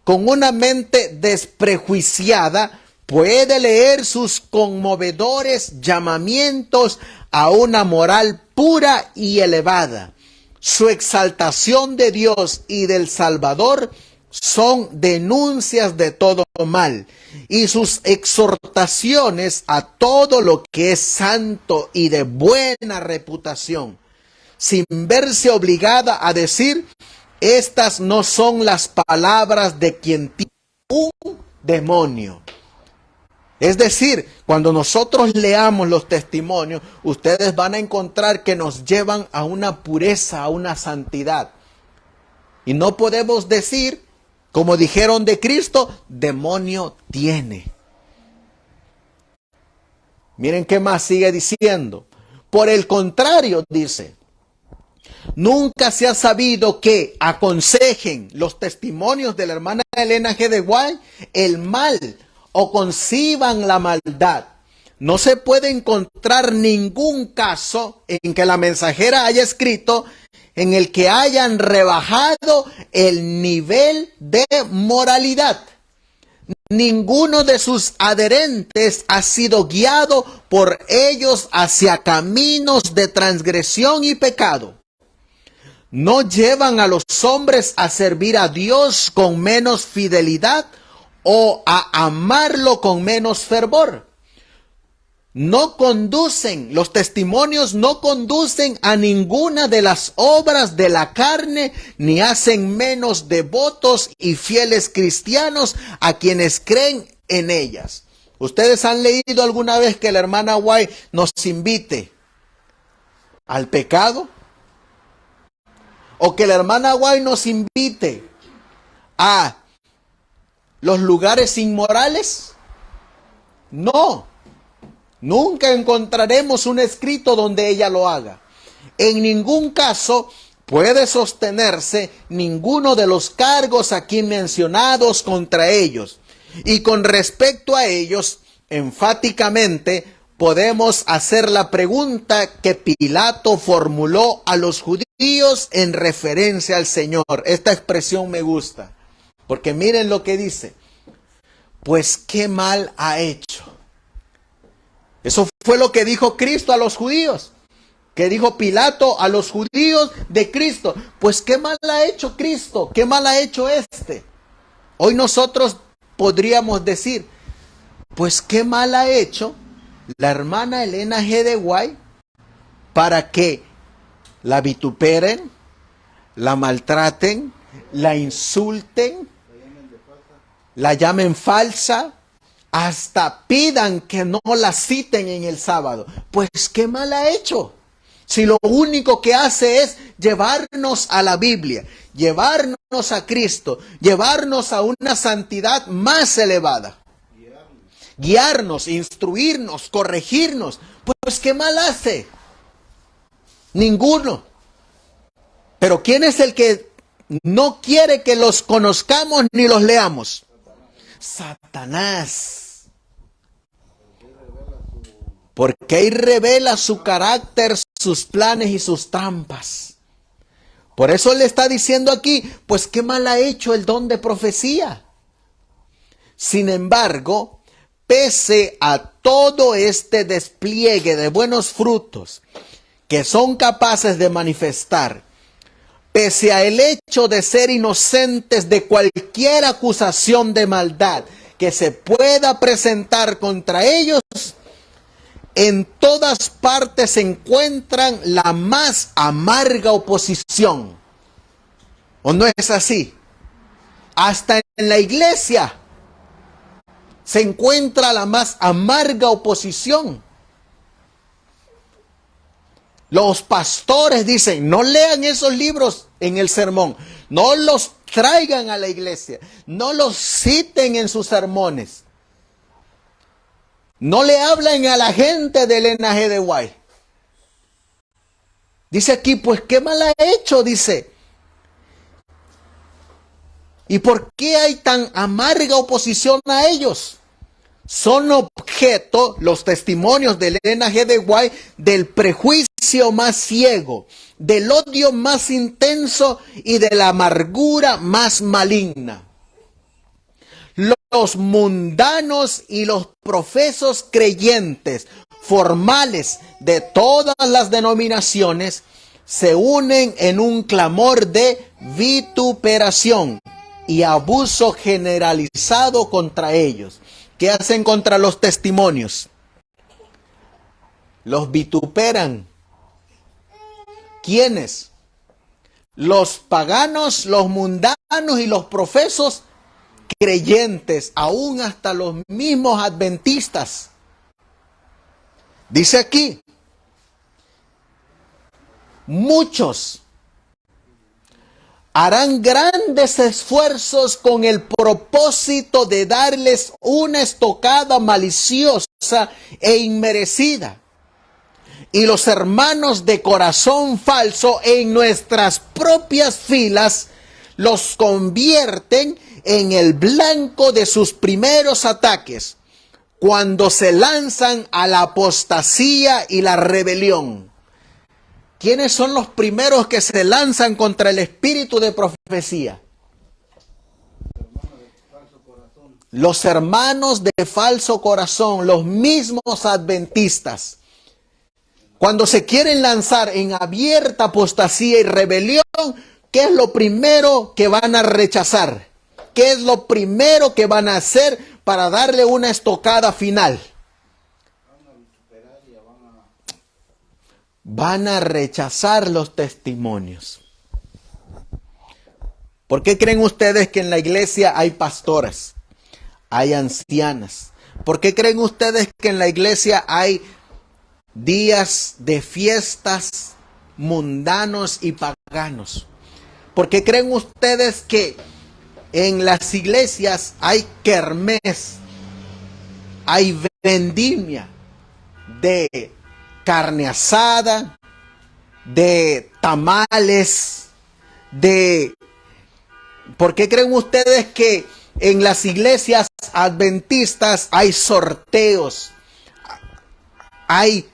con una mente desprejuiciada puede leer sus conmovedores llamamientos a una moral pura y elevada. Su exaltación de Dios y del Salvador son denuncias de todo mal, y sus exhortaciones a todo lo que es santo y de buena reputación, sin verse obligada a decir, estas no son las palabras de quien tiene un demonio. Es decir, cuando nosotros leamos los testimonios, ustedes van a encontrar que nos llevan a una pureza, a una santidad. Y no podemos decir, como dijeron de Cristo, demonio tiene. Miren qué más sigue diciendo. Por el contrario, dice, nunca se ha sabido que aconsejen los testimonios de la hermana Elena G. de White el mal o conciban la maldad. No se puede encontrar ningún caso en que la mensajera haya escrito en el que hayan rebajado el nivel de moralidad. Ninguno de sus adherentes ha sido guiado por ellos hacia caminos de transgresión y pecado. No llevan a los hombres a servir a Dios con menos fidelidad o a amarlo con menos fervor. No conducen, los testimonios no conducen a ninguna de las obras de la carne, ni hacen menos devotos y fieles cristianos a quienes creen en ellas. ¿Ustedes han leído alguna vez que la hermana White nos invite al pecado? ¿O que la hermana White nos invite a los lugares inmorales? No. Nunca encontraremos un escrito donde ella lo haga. En ningún caso puede sostenerse ninguno de los cargos aquí mencionados contra ellos. Y con respecto a ellos, enfáticamente podemos hacer la pregunta que Pilato formuló a los judíos en referencia al Señor. Esta expresión me gusta, porque miren lo que dice. Pues qué mal ha hecho. Eso fue lo que dijo Cristo a los judíos. Que dijo Pilato a los judíos de Cristo. Pues qué mal ha hecho Cristo. Qué mal ha hecho este. Hoy nosotros podríamos decir, pues qué mal ha hecho la hermana Elena G. de White para que la vituperen, la maltraten, la insulten, la llamen falsa, hasta pidan que no la citen en el sábado. Pues qué mal ha hecho. Si lo único que hace es llevarnos a la Biblia, llevarnos a Cristo, llevarnos a una santidad más elevada. Guiarnos, instruirnos, corregirnos. Pues qué mal hace. Ninguno. Pero ¿quién es el que no quiere que los conozcamos ni los leamos? Satanás. Porque ahí revela su carácter, sus planes y sus trampas. Por eso le está diciendo aquí, pues qué mal ha hecho el don de profecía. Sin embargo, pese a todo este despliegue de buenos frutos que son capaces de manifestar, pese a el hecho de ser inocentes de cualquier acusación de maldad que se pueda presentar contra ellos, en todas partes se encuentran la más amarga oposición. ¿O no es así? Hasta en la iglesia se encuentra la más amarga oposición. Los pastores dicen, no lean esos libros en el sermón, no los traigan a la iglesia, no los citen en sus sermones. No le hablan a la gente del Elena G. de White. Dice aquí, pues qué mal ha hecho, dice. ¿Y por qué hay tan amarga oposición a ellos? Son objeto, los testimonios de Elena G. de White, del prejuicio más ciego, del odio más intenso y de la amargura más maligna. Los mundanos y los profesos creyentes formales de todas las denominaciones se unen en un clamor de vituperación y abuso generalizado contra ellos. ¿Qué hacen contra los testimonios? Los vituperan. ¿Quiénes? Los paganos, los mundanos y los profesos creyentes, aún hasta los mismos adventistas. Dice aquí, muchos harán grandes esfuerzos con el propósito de darles una estocada maliciosa e inmerecida. Y los hermanos de corazón falso en nuestras propias filas los convierten en el blanco de sus primeros ataques, cuando se lanzan a la apostasía y la rebelión. ¿Quiénes son los primeros que se lanzan contra el espíritu de profecía? Los hermanos de falso corazón, los mismos adventistas. Cuando se quieren lanzar en abierta apostasía y rebelión, ¿qué es lo primero que van a rechazar? ¿Qué es lo primero que van a hacer para darle una estocada final? Van a rechazar los testimonios. ¿Por qué creen ustedes que en la iglesia hay pastoras, hay ancianas? ¿Por qué creen ustedes que en la iglesia hay días de fiestas mundanos y paganos? ¿Por qué creen ustedes que en las iglesias hay kermés, hay vendimia de carne asada, de tamales, ¿Por qué creen ustedes que en las iglesias adventistas hay sorteos, hay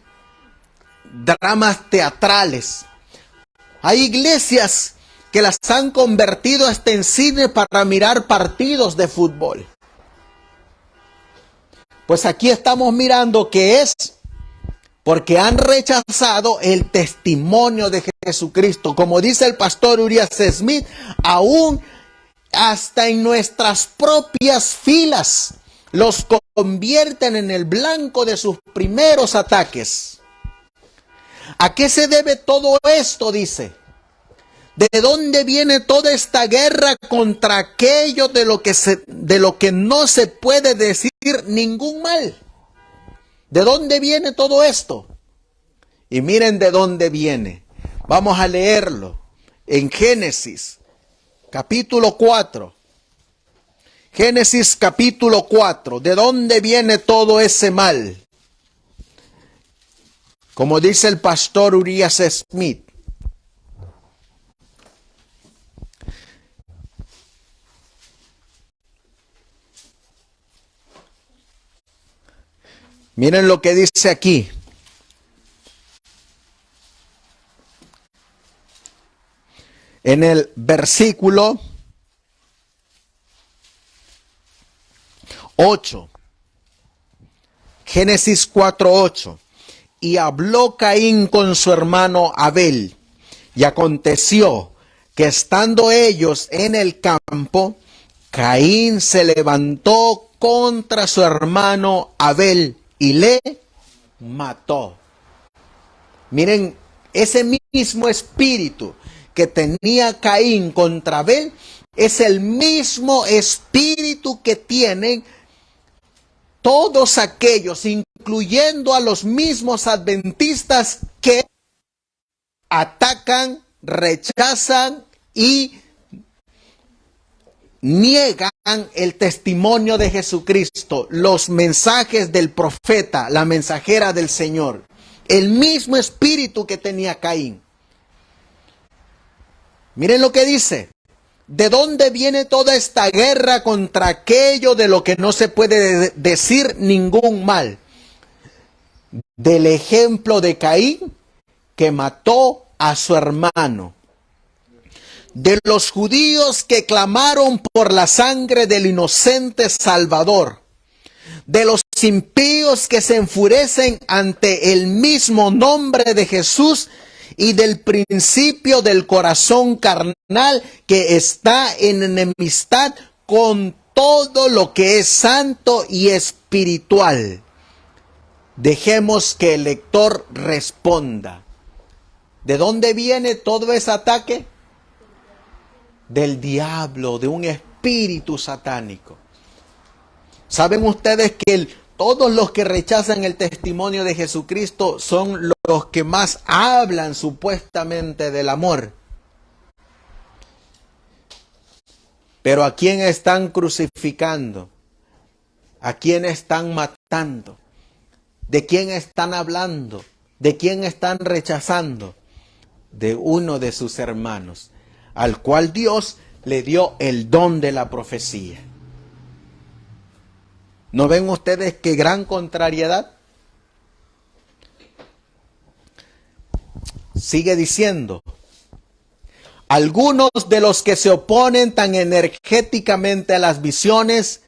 dramas teatrales? Hay iglesias que las han convertido hasta en cine para mirar partidos de fútbol. Pues aquí estamos mirando que es porque han rechazado el testimonio de Jesucristo. Como dice el pastor Urias Smith, aún hasta en nuestras propias filas, los convierten en el blanco de sus primeros ataques. ¿A qué se debe todo esto? Dice. ¿De dónde viene toda esta guerra contra aquello de lo que no se puede decir ningún mal? ¿De dónde viene todo esto? Y miren de dónde viene. Vamos a leerlo en Génesis, capítulo 4. Génesis, capítulo 4. ¿De dónde viene todo ese mal? Como dice el pastor Urias Smith. Miren lo que dice aquí. En el versículo 8. Génesis 4:8. Y habló Caín con su hermano Abel. Y aconteció que estando ellos en el campo, Caín se levantó contra su hermano Abel y le mató. Miren, ese mismo espíritu que tenía Caín contra Abel es el mismo espíritu que tienen todos aquellos, incluyendo a los mismos adventistas, que atacan, rechazan y niegan el testimonio de Jesucristo, los mensajes del profeta, la mensajera del Señor. El mismo espíritu que tenía Caín. Miren lo que dice. ¿De dónde viene toda esta guerra contra aquello de lo que no se puede decir ningún mal? Del ejemplo de Caín, que mató a su hermano. De los judíos que clamaron por la sangre del inocente Salvador. De los impíos que se enfurecen ante el mismo nombre de Jesús, y del principio del corazón carnal que está en enemistad con todo lo que es santo y espiritual. Dejemos que el lector responda. ¿De dónde viene todo ese ataque? Del diablo, de un espíritu satánico. ¿Saben ustedes que todos los que rechazan el testimonio de Jesucristo son los que más hablan supuestamente del amor? Pero ¿a quién están crucificando? ¿A quién están matando? ¿De quién están hablando? ¿De quién están rechazando? De uno de sus hermanos, al cual Dios le dio el don de la profecía. ¿No ven ustedes qué gran contrariedad? Sigue diciendo, algunos de los que se oponen tan energéticamente a las visiones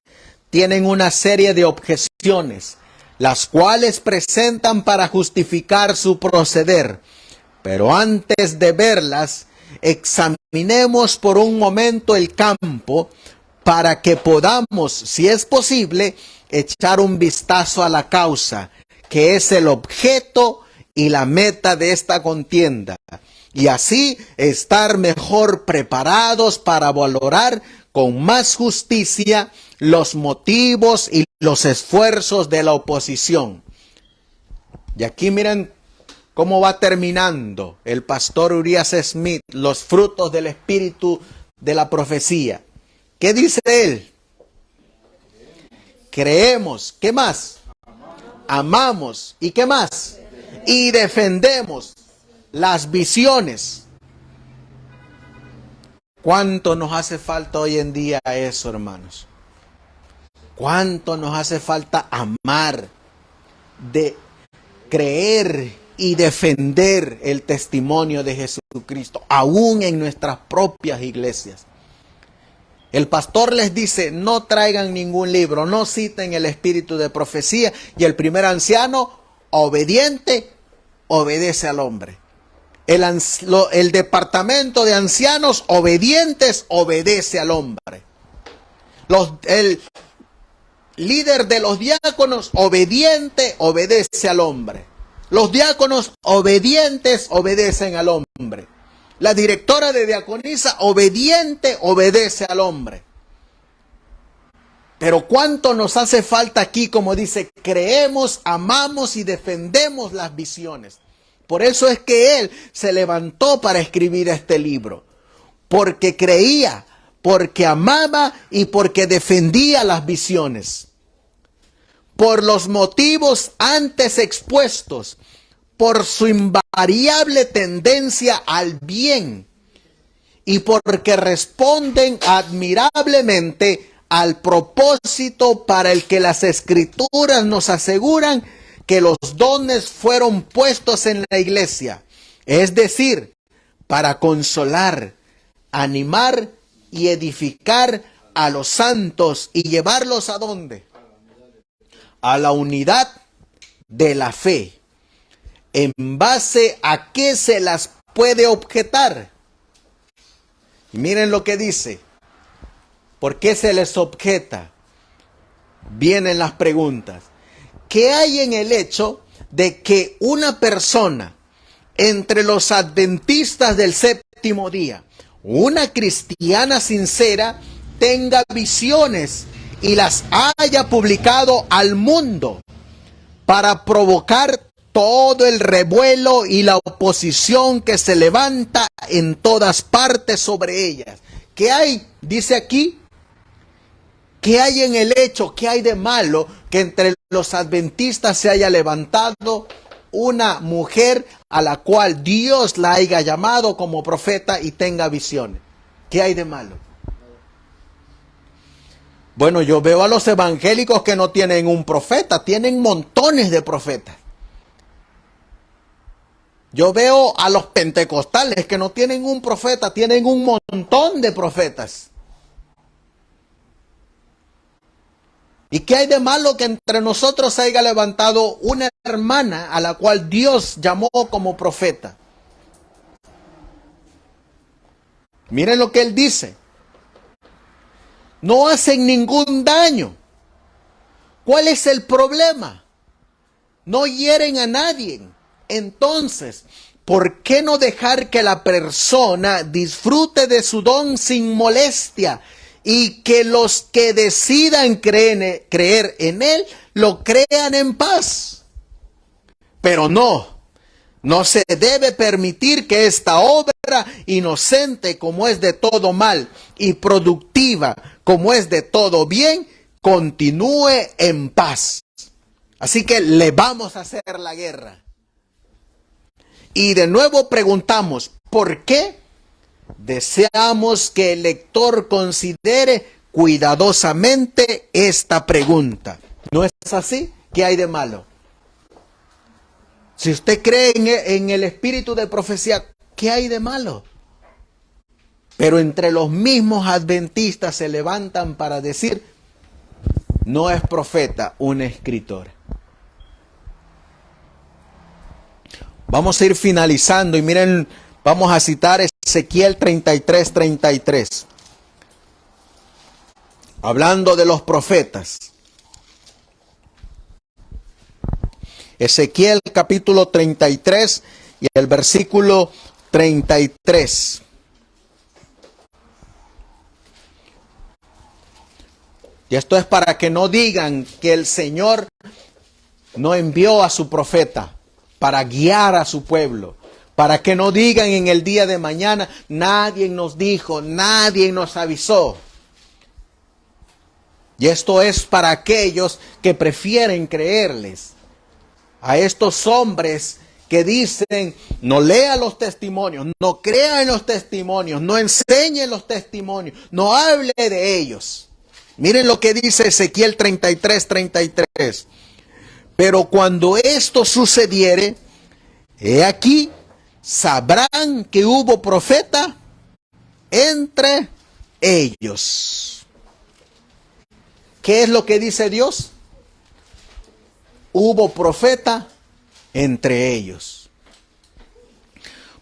tienen una serie de objeciones, las cuales presentan para justificar su proceder. Pero antes de verlas, examinemos por un momento el campo para que podamos, si es posible, echar un vistazo a la causa, que es el objeto y la meta de esta contienda, y así estar mejor preparados para valorar con más justicia los motivos y los esfuerzos de la oposición. Y aquí miren cómo va terminando el pastor Urias Smith, los frutos del espíritu de la profecía. ¿Qué dice él? Creemos. ¿Qué más? Amamos. ¿Y qué más? Y defendemos las visiones. ¿Cuánto nos hace falta hoy en día eso, hermanos? ¿Cuánto nos hace falta amar, de creer y defender el testimonio de Jesucristo, aún en nuestras propias iglesias? El pastor les dice, no traigan ningún libro, no citen el espíritu de profecía, y el primer anciano, obediente, obedece al hombre. El departamento de ancianos obedientes obedece al hombre. líder de los diáconos, obediente, obedece al hombre. Los diáconos obedientes obedecen al hombre. La directora de diaconisa obediente obedece al hombre. Pero ¿cuánto nos hace falta aquí? Como dice, creemos, amamos y defendemos las visiones. Por eso es que él se levantó para escribir este libro. Porque creía, porque amaba y porque defendía las visiones. Por los motivos antes expuestos, por su invariable tendencia al bien y porque responden admirablemente al propósito para el que las Escrituras nos aseguran que los dones fueron puestos en la iglesia, es decir, para consolar, animar y edificar a los santos y llevarlos ¿a dónde? A la unidad de la fe. ¿En base a qué se las puede objetar? Y miren lo que dice. ¿Por qué se les objeta? Vienen las preguntas. ¿Qué hay en el hecho de que una persona entre los adventistas del séptimo día, una cristiana sincera, tenga visiones y las haya publicado al mundo para provocar todo el revuelo y la oposición que se levanta en todas partes sobre ellas? ¿Qué hay? Dice aquí. ¿Qué hay en el hecho? ¿Qué hay de malo que entre los adventistas se haya levantado una mujer a la cual Dios la haya llamado como profeta y tenga visiones? ¿Qué hay de malo? Bueno, yo veo a los evangélicos que no tienen un profeta, tienen montones de profetas. Yo veo a los pentecostales que no tienen un profeta, tienen un montón de profetas. ¿Y qué hay de malo que entre nosotros se haya levantado una hermana a la cual Dios llamó como profeta? Miren lo que él dice. No hacen ningún daño. ¿Cuál es el problema? No hieren a nadie. Entonces, ¿por qué no dejar que la persona disfrute de su don sin molestia? Y que los que decidan creer en él, lo crean en paz. Pero no se debe permitir que esta obra, inocente como es de todo mal y productiva como es de todo bien, continúe en paz. Así que le vamos a hacer la guerra. Y de nuevo preguntamos, ¿por qué? Deseamos que el lector considere cuidadosamente esta pregunta. ¿No es así? ¿Qué hay de malo? Si usted cree en el espíritu de profecía, ¿qué hay de malo? Pero entre los mismos adventistas se levantan para decir, no es profeta, un escritor. Vamos a ir finalizando y miren, vamos a citar Ezequiel 33:33. Hablando de los profetas. Ezequiel capítulo 33 y el versículo 33. Y esto es para que no digan que el Señor no envió a su profeta para guiar a su pueblo. Para que no digan en el día de mañana, nadie nos dijo, nadie nos avisó. Y esto es para aquellos que prefieren creerles. A estos hombres que dicen, no lea los testimonios, no crea en los testimonios, no enseñe los testimonios, no hable de ellos. Miren lo que dice Ezequiel 33:33. Pero cuando esto sucediere, he aquí, sabrán que hubo profeta entre ellos. ¿Qué es lo que dice Dios? Hubo profeta entre ellos.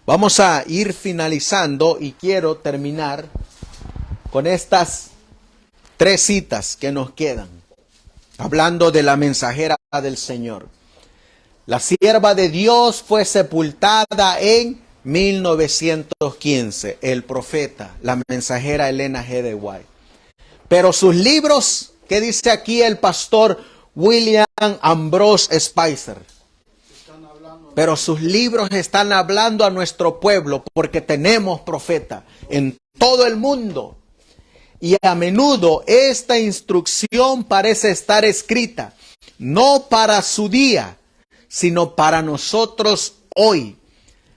Vamos a ir finalizando y quiero terminar con estas 3 citas que nos quedan. hablando de la mensajera del Señor. La sierva de Dios fue sepultada en 1915, el profeta, la mensajera Elena G. de White. Pero sus libros, ¿qué dice aquí el pastor William Ambrose Spicer? Pero sus libros están hablando a nuestro pueblo porque tenemos profeta en todo el mundo. Y a menudo esta instrucción parece estar escrita no para su día, sino para nosotros hoy.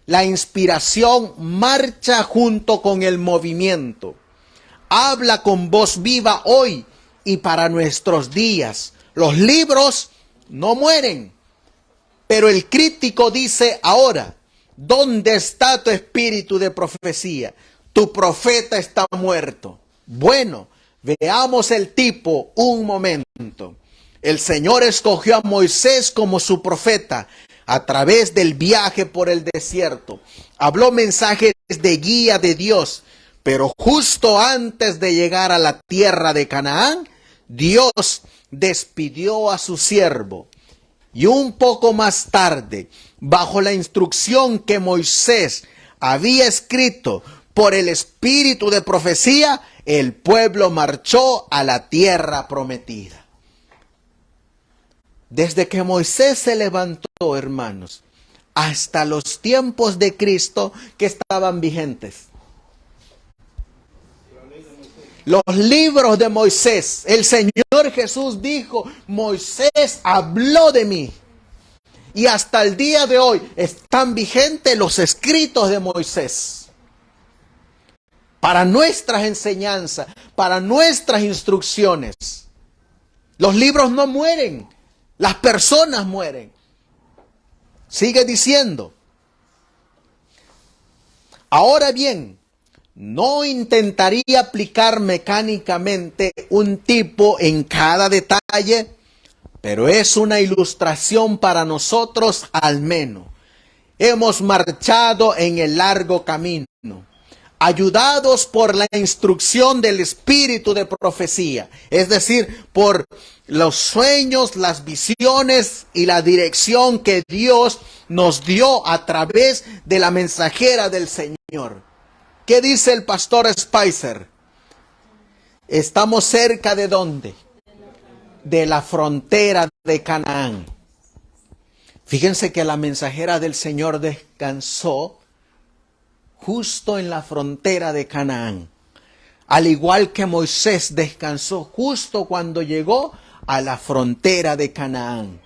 La inspiración marcha junto con el movimiento. Habla con voz viva hoy y para nuestros días. Los libros no mueren. Pero el crítico dice ahora, ¿dónde está tu espíritu de profecía? Tu profeta está muerto. Bueno, veamos el tipo un momento. El Señor escogió a Moisés como su profeta a través del viaje por el desierto. Habló mensajes de guía de Dios, pero justo antes de llegar a la tierra de Canaán, Dios despidió a su siervo. Y un poco más tarde, bajo la instrucción que Moisés había escrito por el espíritu de profecía, el pueblo marchó a la tierra prometida. Desde que Moisés se levantó, hermanos, hasta los tiempos de Cristo que estaban vigentes. Los libros de Moisés, el Señor Jesús dijo, Moisés habló de mí. Y hasta el día de hoy están vigentes los escritos de Moisés. Para nuestras enseñanzas, para nuestras instrucciones. Los libros no mueren, las personas mueren. Sigue diciendo. Ahora bien, no intentaría aplicar mecánicamente un tipo en cada detalle, pero es una ilustración para nosotros al menos. Hemos marchado en el largo camino, ayudados por la instrucción del espíritu de profecía, es decir, por los sueños, las visiones y la dirección que Dios nos dio a través de la mensajera del Señor. ¿Qué dice el pastor Spicer? Estamos cerca de ¿dónde? De la frontera de Canaán. Fíjense que la mensajera del Señor descansó justo en la frontera de Canaán. Al igual que Moisés descansó justo cuando llegó a la frontera de Canaán.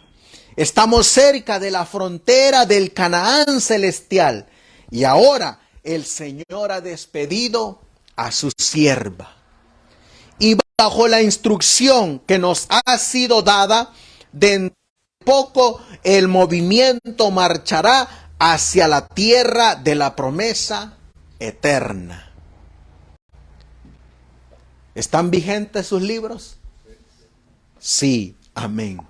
Estamos cerca de la frontera del Canaán celestial. Y ahora el Señor ha despedido a su sierva. Y bajo la instrucción que nos ha sido dada, de poco el movimiento marchará hacia la tierra de la promesa eterna. ¿Están vigentes sus libros? Sí, amén.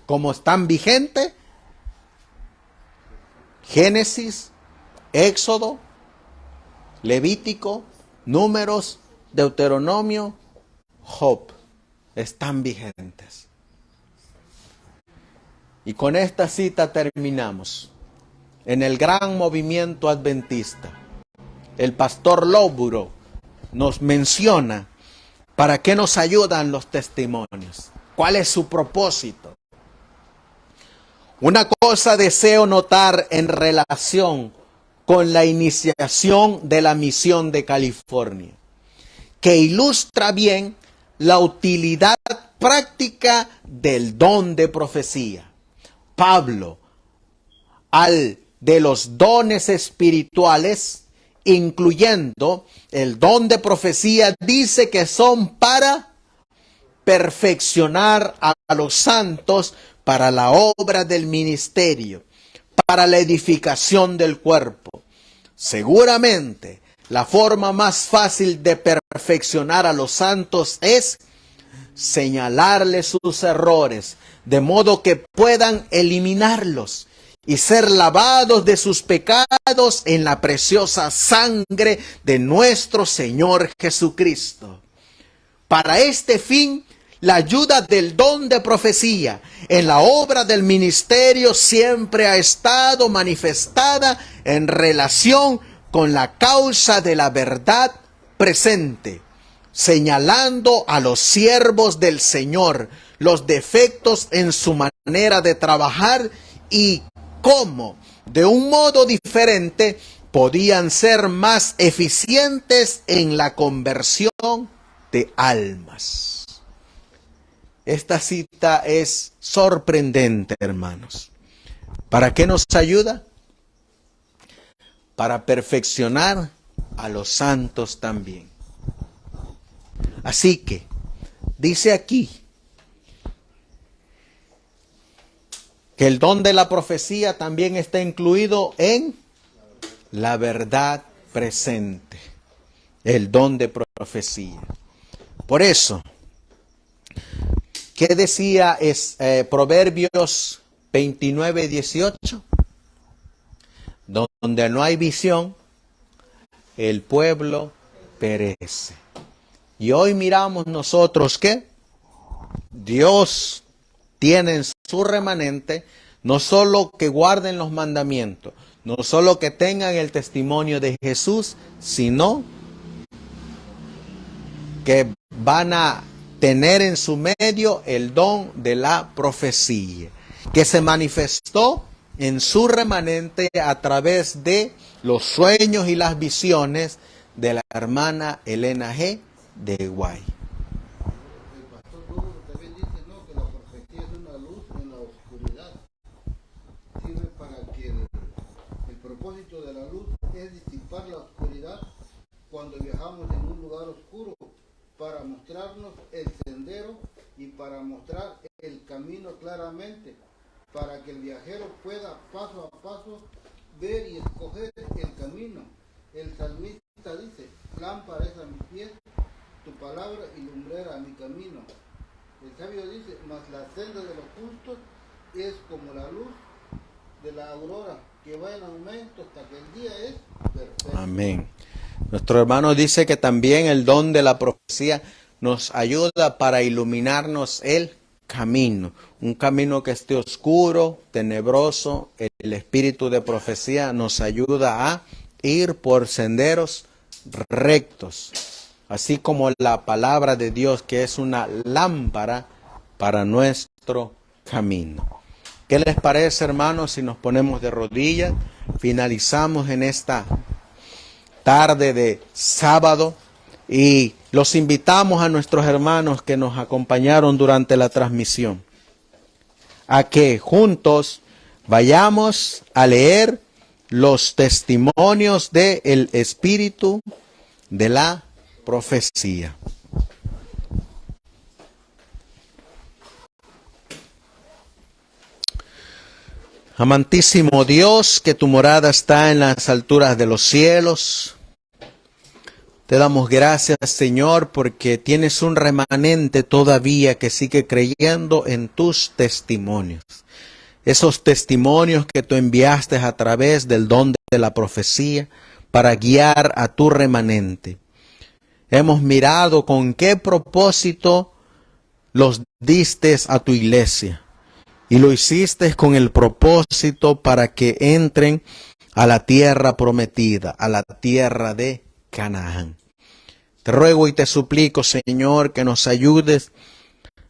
¿Cómo están vigentes? Génesis, Éxodo, Levítico, Números, Deuteronomio, Job, están vigentes. Y con esta cita terminamos. En el gran movimiento adventista, el pastor Lowborough nos menciona para qué nos ayudan los testimonios. ¿Cuál es su propósito? Una cosa deseo notar en relación con la iniciación de la misión de California, que ilustra bien la utilidad práctica del don de profecía. Pablo, al de los dones espirituales, incluyendo el don de profecía, dice que son para perfeccionar a los santos para la obra del ministerio, para la edificación del cuerpo. Seguramente la forma más fácil de perfeccionar a los santos es señalarles sus errores, de modo que puedan eliminarlos y ser lavados de sus pecados en la preciosa sangre de nuestro Señor Jesucristo. Para este fin, La ayuda del don de profecía en la obra del ministerio siempre ha estado manifestada en relación con la causa de la verdad presente, señalando a los siervos del Señor los defectos en su manera de trabajar y cómo, de un modo diferente, podían ser más eficientes en la conversión de almas. Esta cita es sorprendente, hermanos. ¿Para qué nos ayuda? Para perfeccionar a los santos también. Así que, dice aquí, que el don de la profecía también está incluido en la verdad presente. El don de profecía. Por eso, ¿qué decía Proverbios 29:18? Donde no hay visión, el pueblo perece. Y hoy miramos nosotros que Dios tiene en su remanente no solo que guarden los mandamientos, no solo que tengan el testimonio de Jesús, sino que van a tener en su medio el don de la profecía, que se manifestó en su remanente a través de los sueños y las visiones de la hermana Elena G. de Guay. El pastor Hugo también dice, ¿no?, que la profecía es una luz en la oscuridad. Sirve para que el propósito de la luz es disipar la oscuridad cuando viajamos en un lugar oscuro, para mostrarnos el sendero y para mostrar el camino claramente, para que el viajero pueda paso a paso ver y escoger el camino. El salmista dice, lámpara es a mis pies tu palabra y lumbrera a mi camino. El sabio dice, mas la senda de los justos es como la luz de la aurora, que va en aumento hasta que el día es perfecto. Amén. Nuestro hermano dice que también el don de la profecía nos ayuda para iluminarnos el camino. Un camino que esté oscuro, tenebroso. El espíritu de profecía nos ayuda a ir por senderos rectos. Así como la palabra de Dios, que es una lámpara para nuestro camino. ¿Qué les parece, hermanos, si nos ponemos de rodillas? Finalizamos en esta tarde de sábado y los invitamos a nuestros hermanos que nos acompañaron durante la transmisión a que juntos vayamos a leer los testimonios del espíritu de la profecía. Amantísimo Dios, que tu morada está en las alturas de los cielos, te damos gracias, Señor, porque tienes un remanente todavía que sigue creyendo en tus testimonios. Esos testimonios que tú enviaste a través del don de la profecía para guiar a tu remanente. Hemos mirado con qué propósito los diste a tu iglesia. Y lo hiciste con el propósito para que entren a la tierra prometida, a la tierra de Canaán. Te ruego y te suplico, Señor, que nos ayudes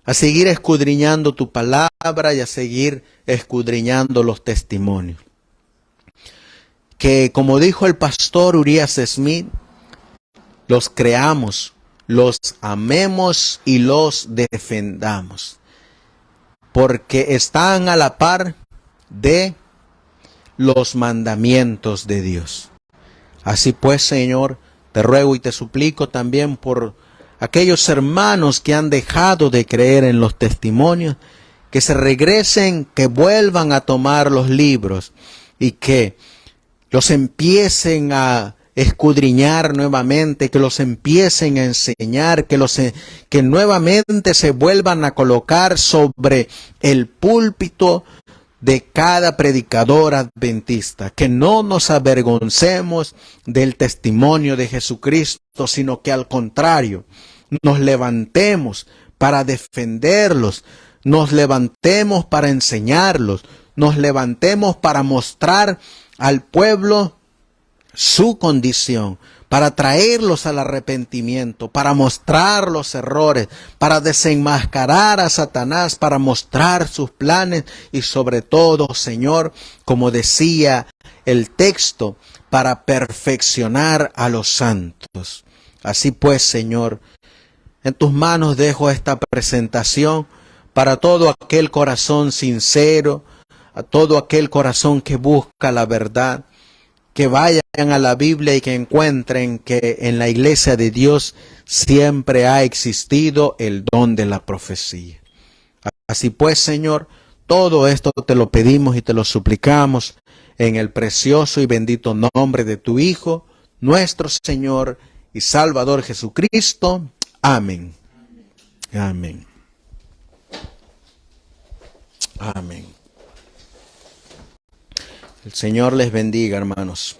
a seguir escudriñando tu palabra y a seguir escudriñando los testimonios. Que, como dijo el pastor Urias Smith, los creamos, los amemos y los defendamos, porque están a la par de los mandamientos de Dios. Así pues, Señor, te ruego y te suplico también por aquellos hermanos que han dejado de creer en los testimonios, que se regresen, que vuelvan a tomar los libros y que los empiecen a escudriñar nuevamente, que los empiecen a enseñar, que nuevamente se vuelvan a colocar sobre el púlpito de cada predicador adventista, que no nos avergoncemos del testimonio de Jesucristo, sino que al contrario, nos levantemos para defenderlos, nos levantemos para enseñarlos, nos levantemos para mostrar al pueblo su condición, para traerlos al arrepentimiento, para mostrar los errores, para desenmascarar a Satanás, para mostrar sus planes y sobre todo, Señor, como decía el texto, para perfeccionar a los santos. Así pues, Señor, en tus manos dejo esta presentación para todo aquel corazón sincero, a todo aquel corazón que busca la verdad, que vayan a la Biblia y que encuentren que en la iglesia de Dios siempre ha existido el don de la profecía. Así pues, Señor, todo esto te lo pedimos y te lo suplicamos en el precioso y bendito nombre de tu Hijo, nuestro Señor y Salvador Jesucristo. Amén. Amén. Amén. El Señor les bendiga, hermanos.